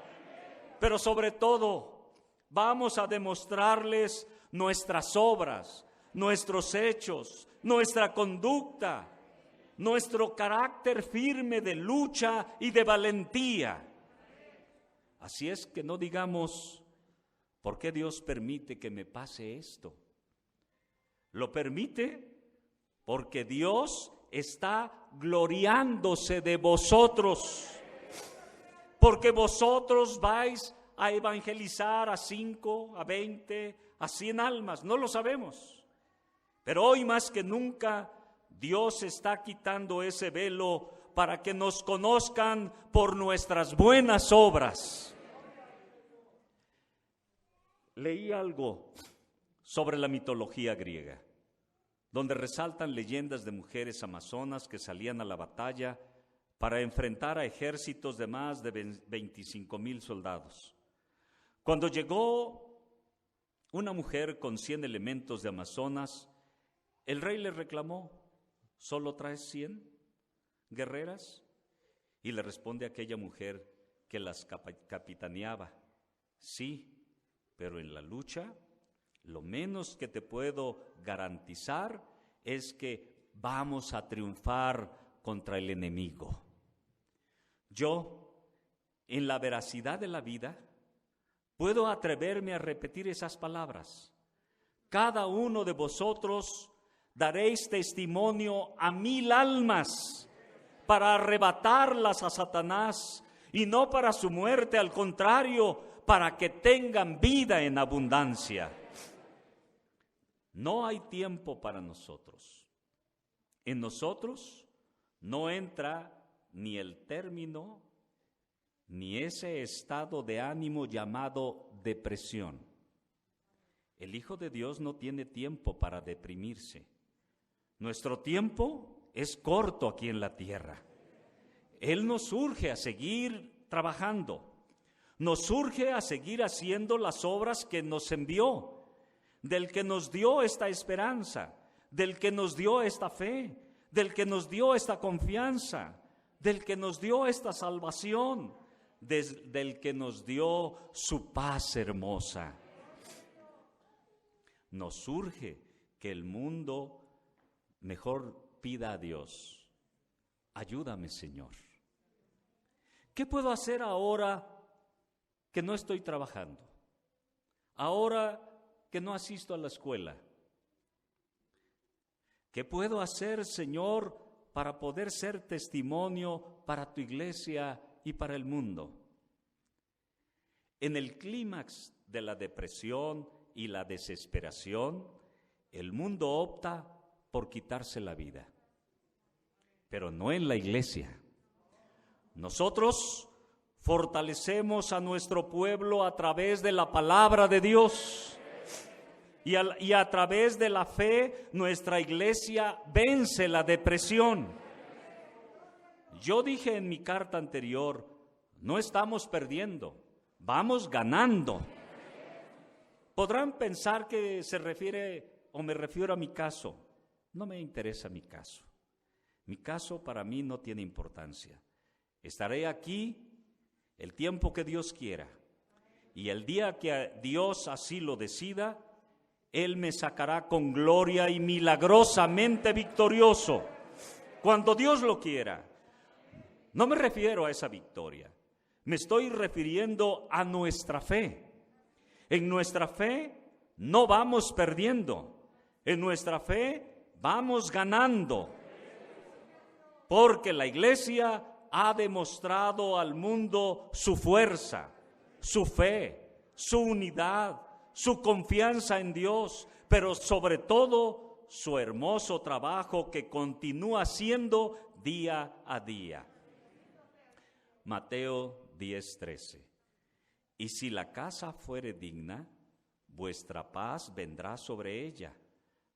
Pero sobre todo, vamos a demostrarles nuestras obras, nuestros hechos, nuestra conducta, nuestro carácter firme de lucha y de valentía. Así es que no digamos, ¿por qué Dios permite que me pase esto? Lo permite porque Dios está gloriándose de vosotros, porque vosotros vais a evangelizar a 5, a 20, a 100 almas, no lo sabemos. Pero hoy más que nunca, Dios está quitando ese velo para que nos conozcan por nuestras buenas obras. Leí algo sobre la mitología griega, donde resaltan leyendas de mujeres amazonas que salían a la batalla para enfrentar a ejércitos de más de 25,000 soldados. Cuando llegó una mujer con 100 elementos de amazonas, el rey le reclamó, ¿solo traes 100 guerreras? Y le responde aquella mujer que las capitaneaba, sí, pero en la lucha, lo menos que te puedo garantizar es que vamos a triunfar contra el enemigo. Yo, en la veracidad de la vida, puedo atreverme a repetir esas palabras. Cada uno de vosotros daréis testimonio a 1,000 almas para arrebatarlas a Satanás y no para su muerte, al contrario, para que tengan vida en abundancia. No hay tiempo para nosotros. En nosotros no entra ni el término ni ese estado de ánimo llamado depresión. El Hijo de Dios no tiene tiempo para deprimirse. Nuestro tiempo es corto aquí en la tierra. Él nos urge a seguir trabajando, nos urge a seguir haciendo las obras que nos envió, del que nos dio esta esperanza, del que nos dio esta fe, del que nos dio esta confianza, del que nos dio esta salvación, del que nos dio su paz hermosa. Nos urge que el mundo mejor pida a Dios, ayúdame, Señor. ¿Qué puedo hacer ahora que no estoy trabajando? Ahora que no asisto a la escuela. ¿Qué puedo hacer, Señor, para poder ser testimonio para tu iglesia y para el mundo? En el clímax de la depresión y la desesperación, el mundo opta por quitarse la vida, pero no en la iglesia. Nosotros fortalecemos a nuestro pueblo a través de la palabra de Dios y a través de la fe nuestra iglesia vence la depresión. Yo dije en mi carta anterior, no estamos perdiendo, vamos ganando. Podrán pensar que se refiere o me refiero a mi caso. No me interesa mi caso. Mi caso para mí no tiene importancia. Estaré aquí el tiempo que Dios quiera. Y el día que Dios así lo decida, Él me sacará con gloria y milagrosamente victorioso. Cuando Dios lo quiera. No me refiero a esa victoria. Me estoy refiriendo a nuestra fe. En nuestra fe no vamos perdiendo. En nuestra fe vamos ganando. Porque la iglesia ha demostrado al mundo su fuerza, su fe, su unidad, su confianza en Dios, pero sobre todo su hermoso trabajo que continúa haciendo día a día. Mateo 10:13. Y si la casa fuere digna, vuestra paz vendrá sobre ella,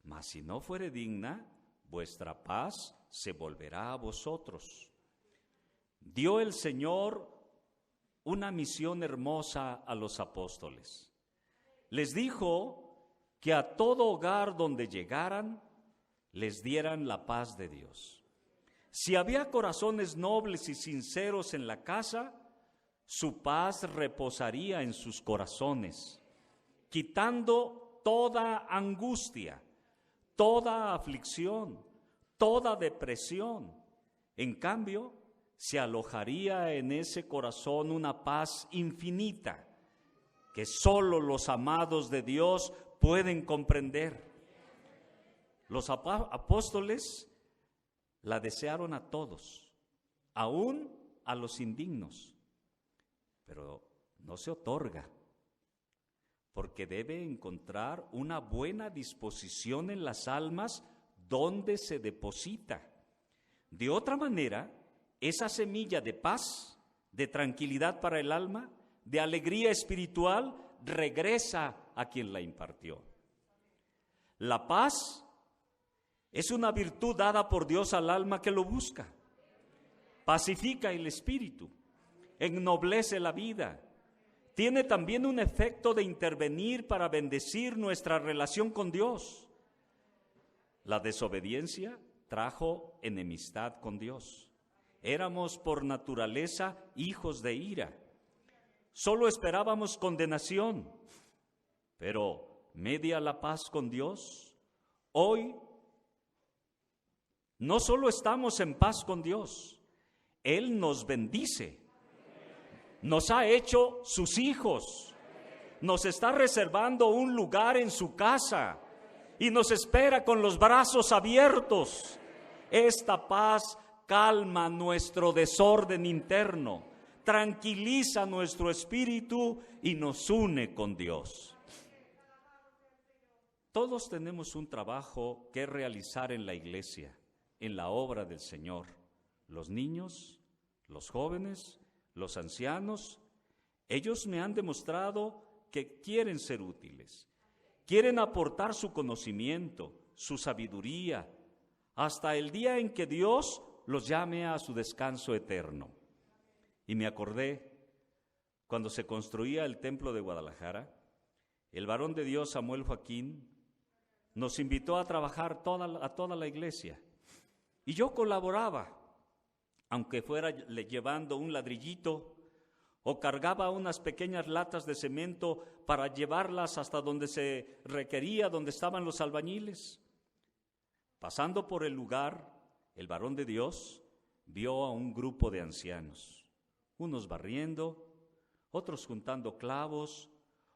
mas si no fuere digna, vuestra paz se volverá a vosotros. Dio el Señor una misión hermosa a los apóstoles. Les dijo que a todo hogar donde llegaran, les dieran la paz de Dios. Si había corazones nobles y sinceros en la casa, su paz reposaría en sus corazones, quitando toda angustia, toda aflicción, toda depresión. En cambio, se alojaría en ese corazón una paz infinita que solo los amados de Dios pueden comprender. Los apóstoles la desearon a todos, aún a los indignos, pero no se otorga, porque debe encontrar una buena disposición en las almas donde se deposita. De otra manera, esa semilla de paz, de tranquilidad para el alma, de alegría espiritual, regresa a quien la impartió. La paz es una virtud dada por Dios al alma que lo busca. Pacifica el espíritu, ennoblece la vida. Tiene también un efecto de intervenir para bendecir nuestra relación con Dios. La desobediencia trajo enemistad con Dios. Éramos por naturaleza hijos de ira. Solo esperábamos condenación, pero media la paz con Dios. Hoy no solo estamos en paz con Dios, Él nos bendice, nos ha hecho sus hijos, nos está reservando un lugar en su casa y nos espera con los brazos abiertos. Esta paz calma nuestro desorden interno, tranquiliza nuestro espíritu y nos une con Dios. Todos tenemos un trabajo que realizar en la iglesia, en la obra del Señor. Los niños, los jóvenes, los ancianos, ellos me han demostrado que quieren ser útiles, quieren aportar su conocimiento, su sabiduría, hasta el día en que Dios los llame a su descanso eterno. Y me acordé, cuando se construía el templo de Guadalajara, el varón de Dios Samuel Joaquín nos invitó a trabajar a toda la iglesia. Y yo colaboraba, aunque fuera llevando un ladrillito o cargaba unas pequeñas latas de cemento para llevarlas hasta donde se requería, donde estaban los albañiles. Pasando por el lugar, el varón de Dios vio a un grupo de ancianos, unos barriendo, otros juntando clavos,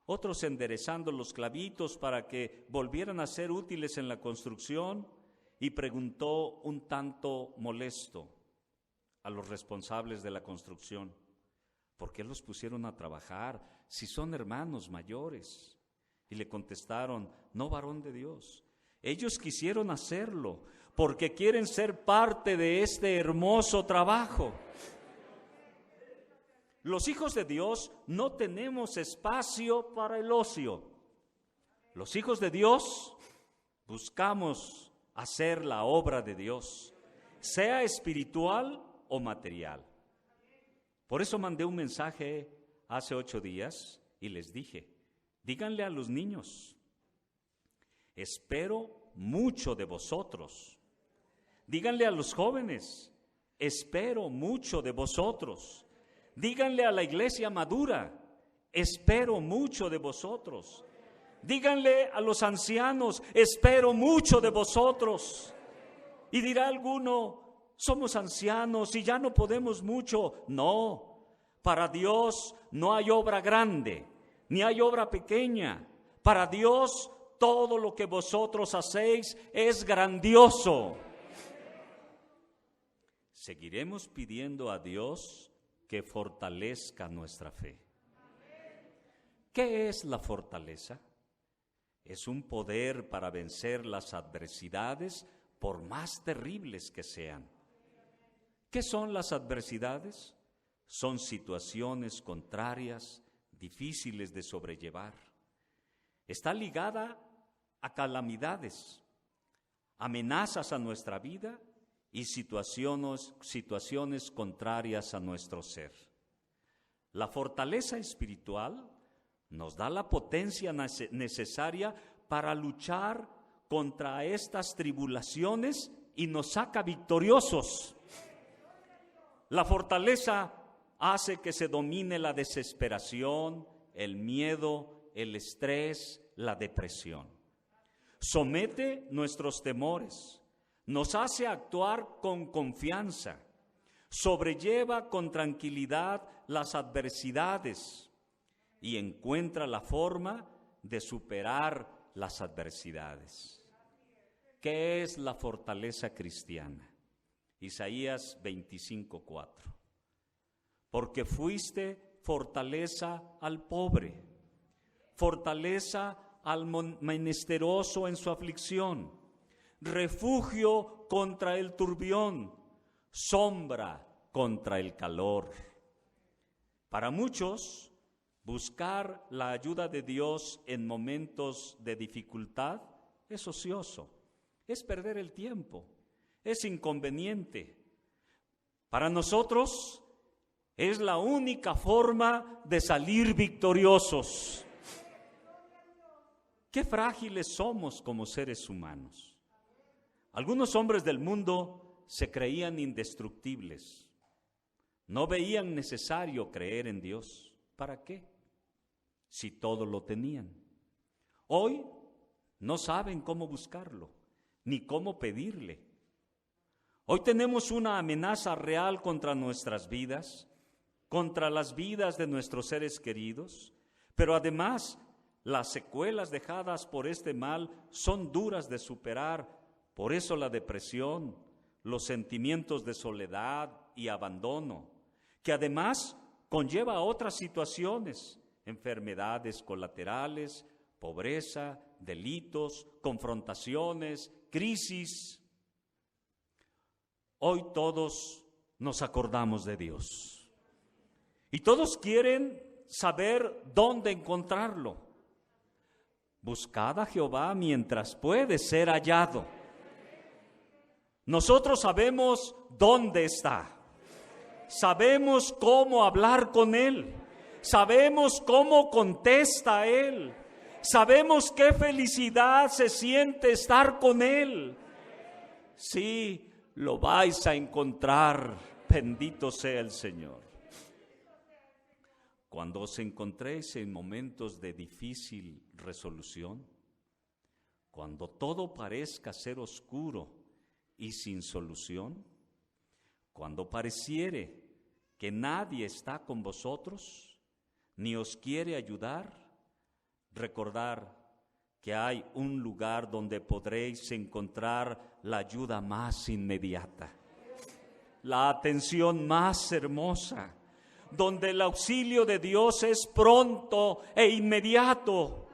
otros enderezando los clavitos para que volvieran a ser útiles en la construcción, y preguntó un tanto molesto a los responsables de la construcción: ¿por qué los pusieron a trabajar si son hermanos mayores? Y le contestaron: no, varón de Dios, ellos quisieron hacerlo porque quieren ser parte de este hermoso trabajo. Los hijos de Dios no tenemos espacio para el ocio. Los hijos de Dios buscamos hacer la obra de Dios, sea espiritual o material. Por eso mandé un mensaje hace 8 días y les dije: díganle a los niños, espero mucho de vosotros. Díganle a los jóvenes, espero mucho de vosotros. Díganle a la iglesia madura, espero mucho de vosotros. Díganle a los ancianos, espero mucho de vosotros. Y dirá alguno: somos ancianos y ya no podemos mucho. No, para Dios no hay obra grande, ni hay obra pequeña. Para Dios todo lo que vosotros hacéis es grandioso. seguiremos pidiendo a Dios que fortalezca nuestra fe. ¿Qué es la fortaleza? Es un poder para vencer las adversidades, por más terribles que sean. ¿Qué son las adversidades? Son situaciones contrarias, difíciles de sobrellevar. Está ligada a calamidades, amenazas a nuestra vida y situaciones contrarias a nuestro ser. La fortaleza espiritual nos da la potencia necesaria para luchar contra estas tribulaciones y nos saca victoriosos. La fortaleza hace que se domine la desesperación, el miedo, el estrés, la depresión. Somete nuestros temores, nos hace actuar con confianza, sobrelleva con tranquilidad las adversidades y encuentra la forma de superar las adversidades. ¿Qué es la fortaleza cristiana? Isaías 25:4. Porque fuiste fortaleza al pobre, fortaleza al menesteroso en su aflicción, refugio contra el turbión, sombra contra el calor. Para muchos, buscar la ayuda de Dios en momentos de dificultad es ocioso, es perder el tiempo, es inconveniente. Para nosotros es la única forma de salir victoriosos. Qué frágiles somos como seres humanos. Algunos hombres del mundo se creían indestructibles. No veían necesario creer en Dios. ¿Para qué? Si todo lo tenían. Hoy no saben cómo buscarlo, ni cómo pedirle. Hoy tenemos una amenaza real contra nuestras vidas, contra las vidas de nuestros seres queridos, pero además las secuelas dejadas por este mal son duras de superar. Por eso la depresión, los sentimientos de soledad y abandono, que además conlleva otras situaciones, enfermedades colaterales, pobreza, delitos, confrontaciones, crisis. Hoy todos nos acordamos de Dios y todos quieren saber dónde encontrarlo. Buscad a Jehová mientras puede ser hallado. Nosotros sabemos dónde está, sabemos cómo hablar con Él, sabemos cómo contesta Él, sabemos qué felicidad se siente estar con Él. Sí, lo vais a encontrar, bendito sea el Señor. Cuando os encontréis en momentos de difícil resolución, cuando todo parezca ser oscuro y sin solución, cuando pareciere que nadie está con vosotros, ni os quiere ayudar, recordar que hay un lugar donde podréis encontrar la ayuda más inmediata, la atención más hermosa, donde el auxilio de Dios es pronto e inmediato.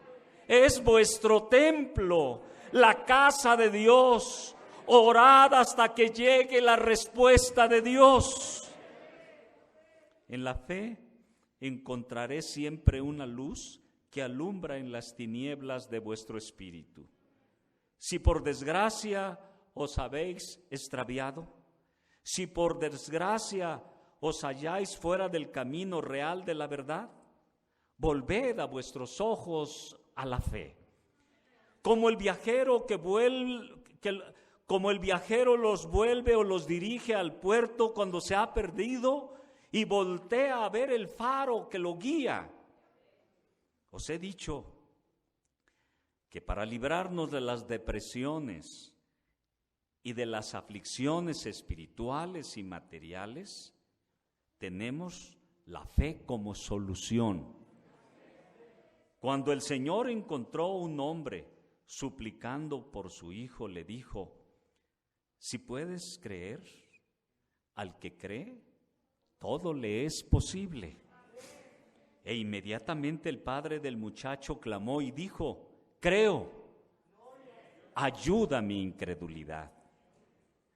Es vuestro templo, la casa de Dios. Orad hasta que llegue la respuesta de Dios. En la fe encontraré siempre una luz que alumbra en las tinieblas de vuestro espíritu. Si por desgracia os habéis extraviado, si por desgracia os halláis fuera del camino real de la verdad, volved a vuestros ojos a la fe. Como el viajero los vuelve o los dirige al puerto cuando se ha perdido y voltea a ver el faro que lo guía. Os he dicho que para librarnos de las depresiones y de las aflicciones espirituales y materiales, tenemos la fe como solución. Cuando el Señor encontró un hombre suplicando por su hijo, le dijo: si puedes creer, Al que cree, todo le es posible. E inmediatamente el padre del muchacho clamó y dijo: creo, ayuda mi incredulidad.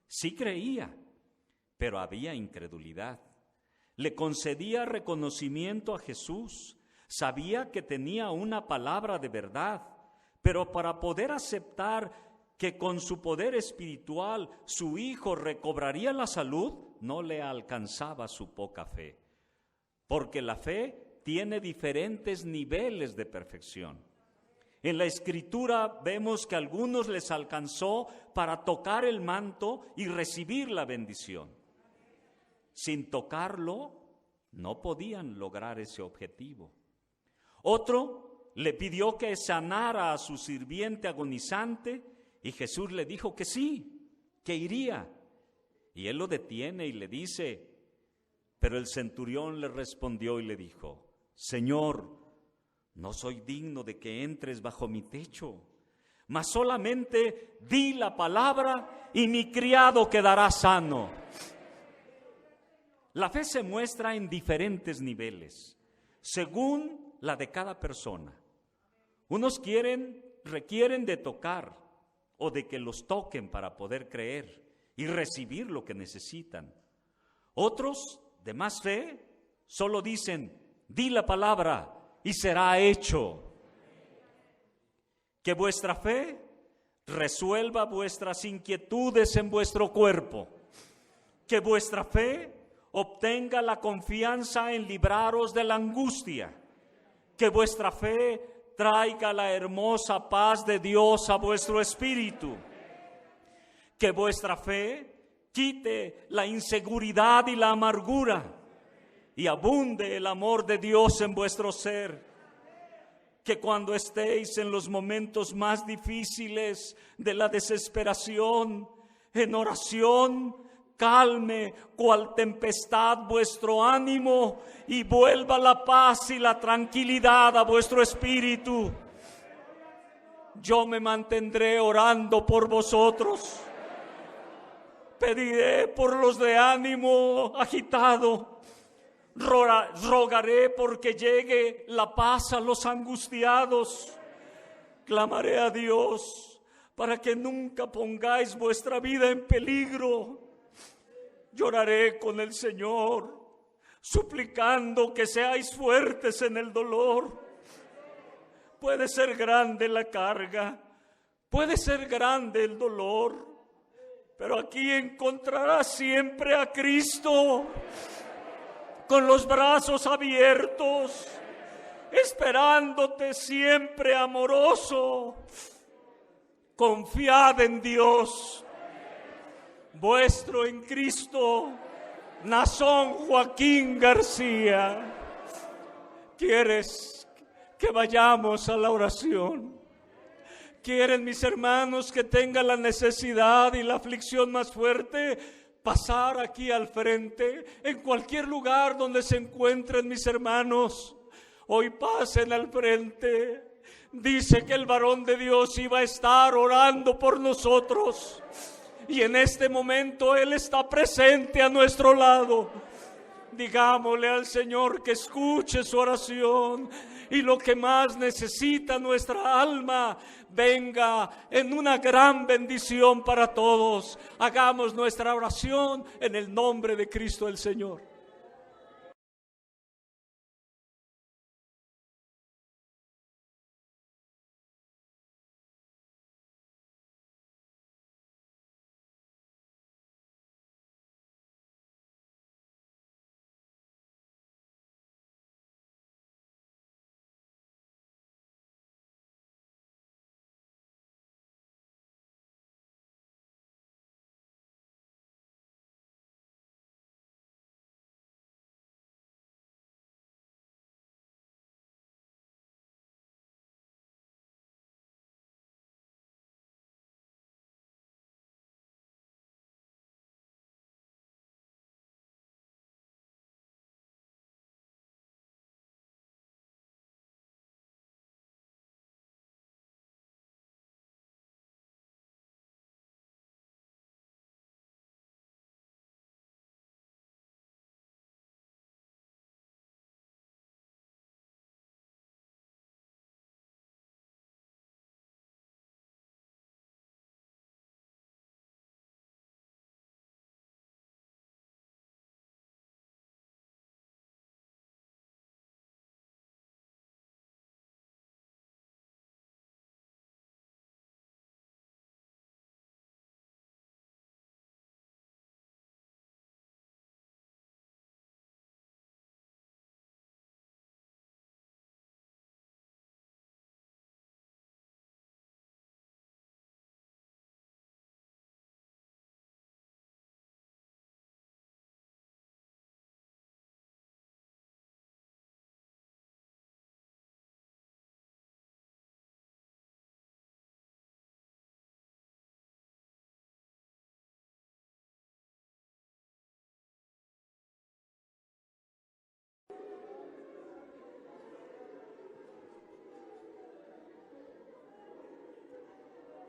Sí creía, pero había incredulidad. Le concedía reconocimiento a Jesús, sabía que tenía una palabra de verdad, pero para poder aceptar que con su poder espiritual su hijo recobraría la salud, no le alcanzaba su poca fe, porque la fe tiene diferentes niveles de perfección. En la Escritura vemos que a algunos les alcanzó para tocar el manto y recibir la bendición. Sin tocarlo, no podían lograr ese objetivo. Otro le pidió que sanara a su sirviente agonizante y Jesús le dijo que sí, que iría. Y él lo detiene y le dice, pero el centurión le respondió y le dijo: Señor, no soy digno de que entres bajo mi techo, mas solamente di la palabra y mi criado quedará sano. La fe se muestra en diferentes niveles, según la de cada persona. Unos requieren de tocar o de que los toquen para poder creer y recibir lo que necesitan. Otros, de más fe, solo dicen: di la palabra y será hecho. Que vuestra fe resuelva vuestras inquietudes en vuestro cuerpo. Que vuestra fe obtenga la confianza en libraros de la angustia. Que vuestra fe traiga la hermosa paz de Dios a vuestro espíritu. Que vuestra fe quite la inseguridad y la amargura y abunde el amor de Dios en vuestro ser. Que cuando estéis en los momentos más difíciles de la desesperación, en oración, calme cual tempestad vuestro ánimo y vuelva la paz y la tranquilidad a vuestro espíritu. Yo me mantendré orando por vosotros. Pediré por los de ánimo agitado. Rogaré porque llegue la paz a los angustiados. Clamaré a Dios para que nunca pongáis vuestra vida en peligro. Lloraré con el Señor, suplicando que seáis fuertes en el dolor. Puede ser grande la carga, puede ser grande el dolor, pero aquí encontrarás siempre a Cristo con los brazos abiertos, esperándote siempre amoroso. Confiad en Dios. Vuestro en Cristo, Nazón Joaquín García. ¿Quieres que vayamos a la oración? ¿Quieren, mis hermanos, que tengan la necesidad y la aflicción más fuerte, pasar aquí al frente? En cualquier lugar donde se encuentren, mis hermanos, hoy pasen al frente. Dice que el varón de Dios iba a estar orando por nosotros. Y en este momento Él está presente a nuestro lado. Digámosle al Señor que escuche su oración y lo que más necesita nuestra alma venga en una gran bendición para todos. Hagamos nuestra oración en el nombre de Cristo el Señor.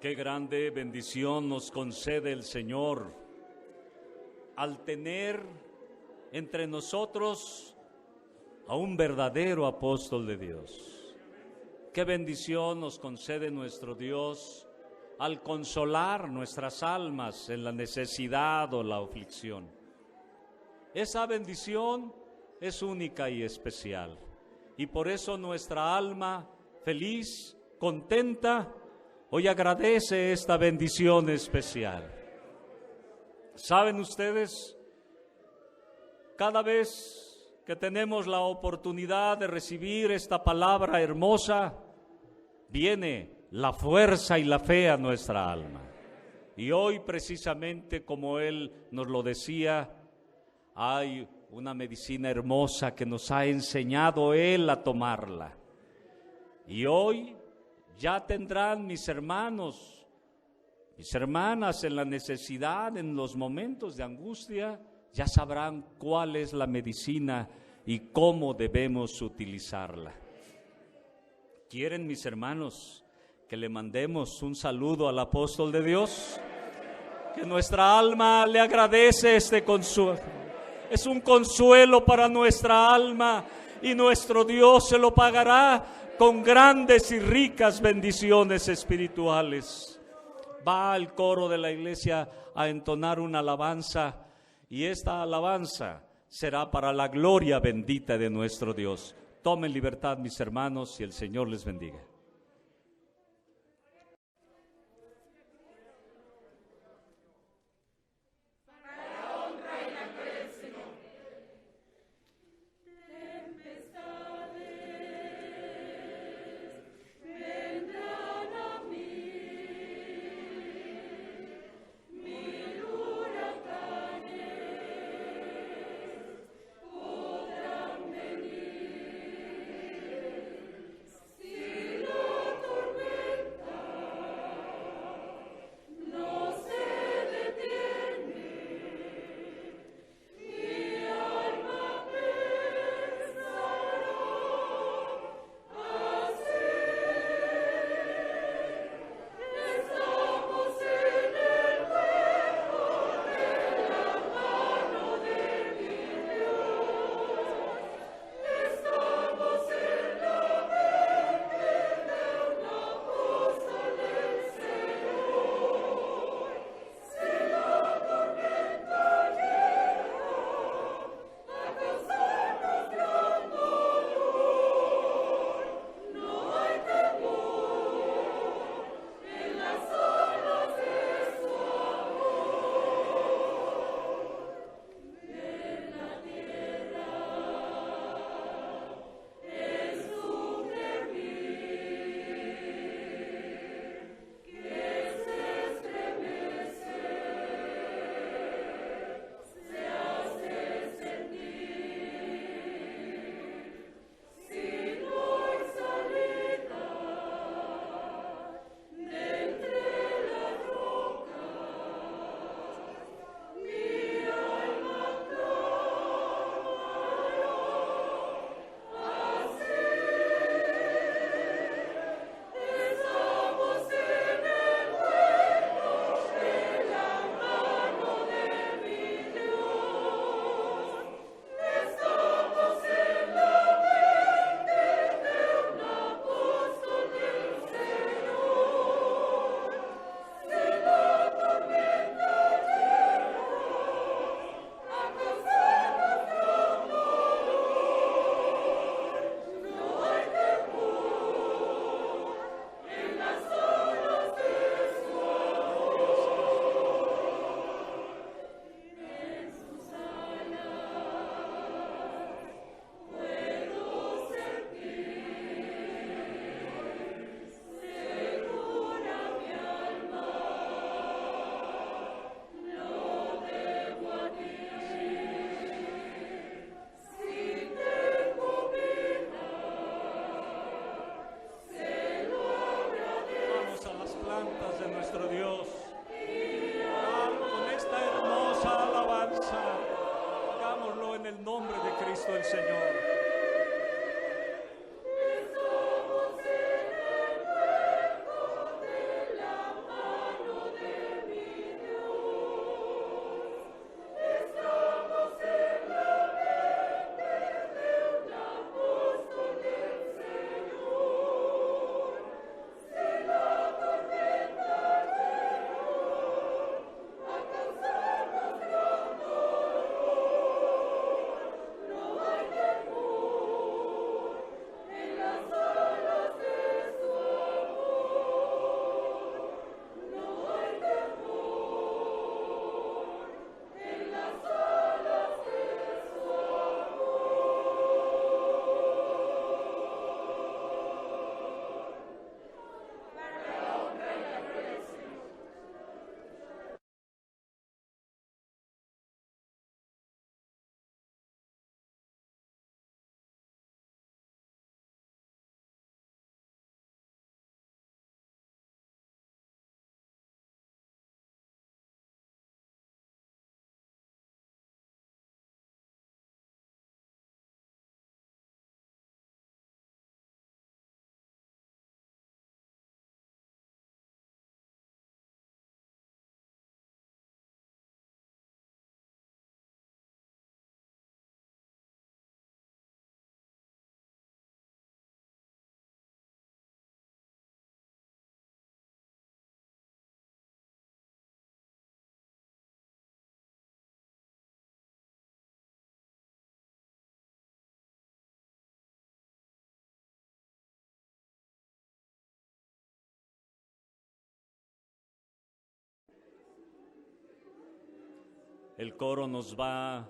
Qué grande bendición nos concede el Señor al tener entre nosotros a un verdadero apóstol de Dios. Qué bendición nos concede nuestro Dios al consolar nuestras almas en la necesidad o la aflicción. Esa bendición es única y especial, y por eso nuestra alma feliz, contenta, hoy agradece esta bendición especial. ¿Saben ustedes? Cada vez que tenemos la oportunidad de recibir esta palabra hermosa, viene la fuerza y la fe a nuestra alma. Y hoy, precisamente como Él nos lo decía, hay una medicina hermosa que nos ha enseñado Él a tomarla. Y hoy ya tendrán mis hermanos, mis hermanas en la necesidad, en los momentos de angustia, ya sabrán cuál es la medicina y cómo debemos utilizarla. ¿Quieren, mis hermanos, que le mandemos un saludo al apóstol de Dios? Que nuestra alma le agradece este consuelo. Es un consuelo para nuestra alma y nuestro Dios se lo pagará con grandes y ricas bendiciones espirituales. Va al coro de la iglesia a entonar una alabanza y esta alabanza será para la gloria bendita de nuestro Dios. Tomen libertad, mis hermanos, y el Señor les bendiga. Si El coro nos va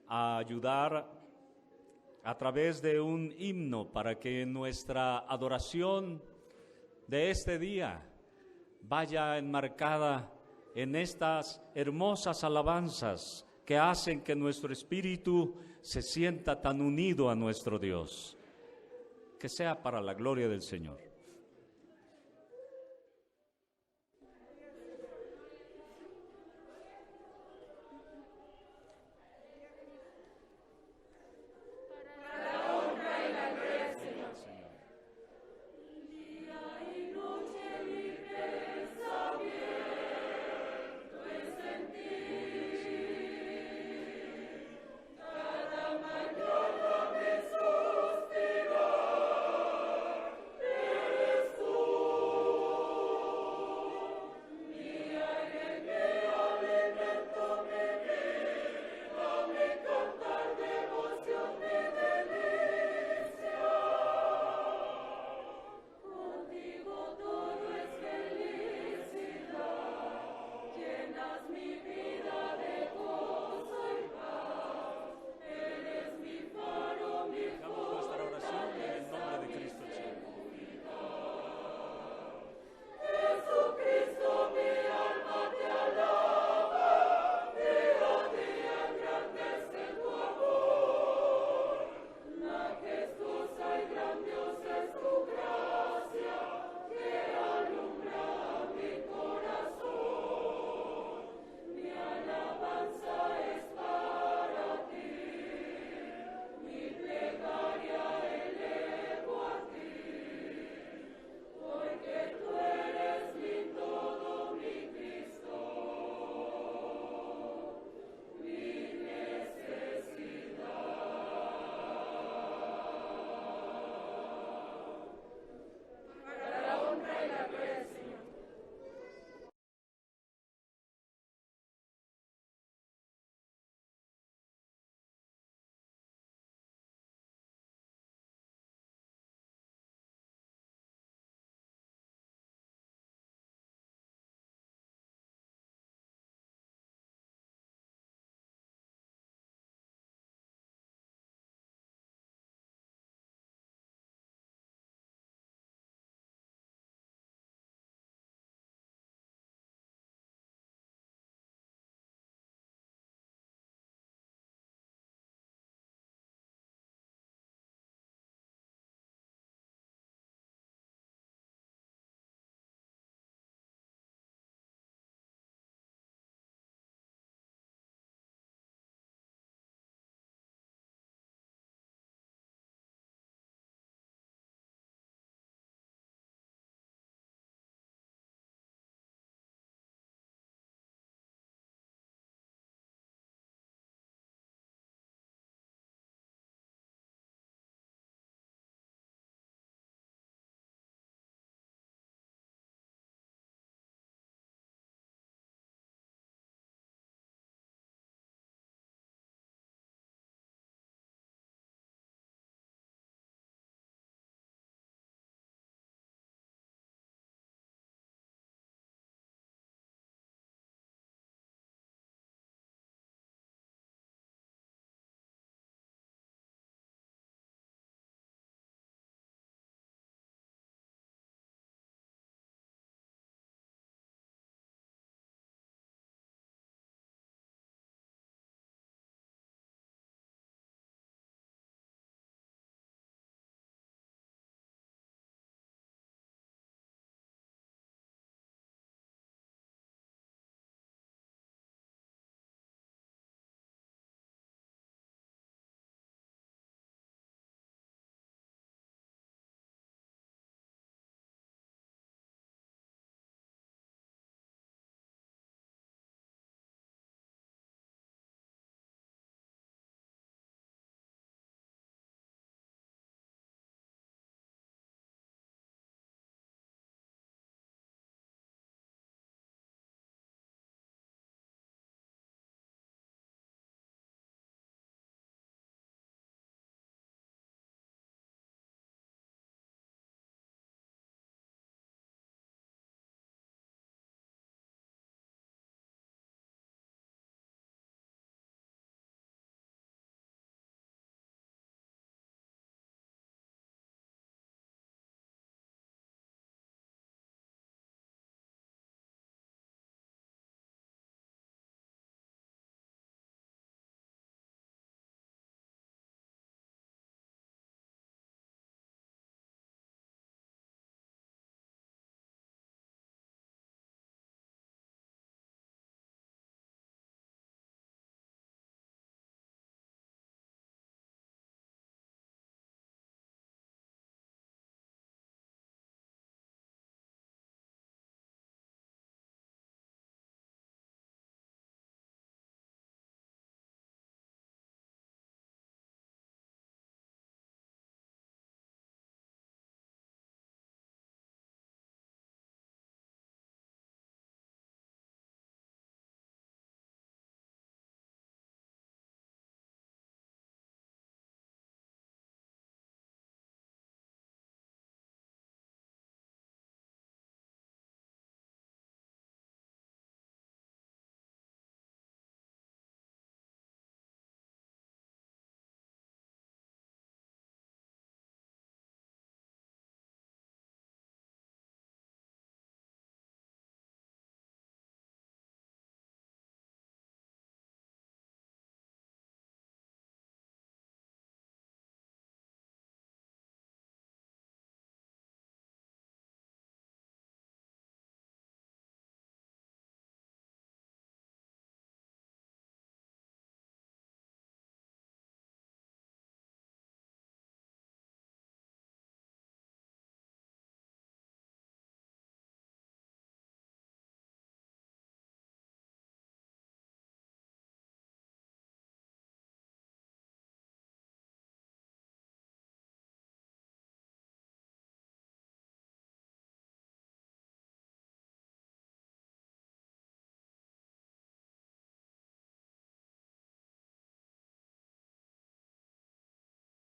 a ayudar a través de un himno para que nuestra adoración de este día vaya enmarcada en estas hermosas alabanzas que hacen que nuestro espíritu se sienta tan unido a nuestro Dios. Que sea para la gloria del Señor.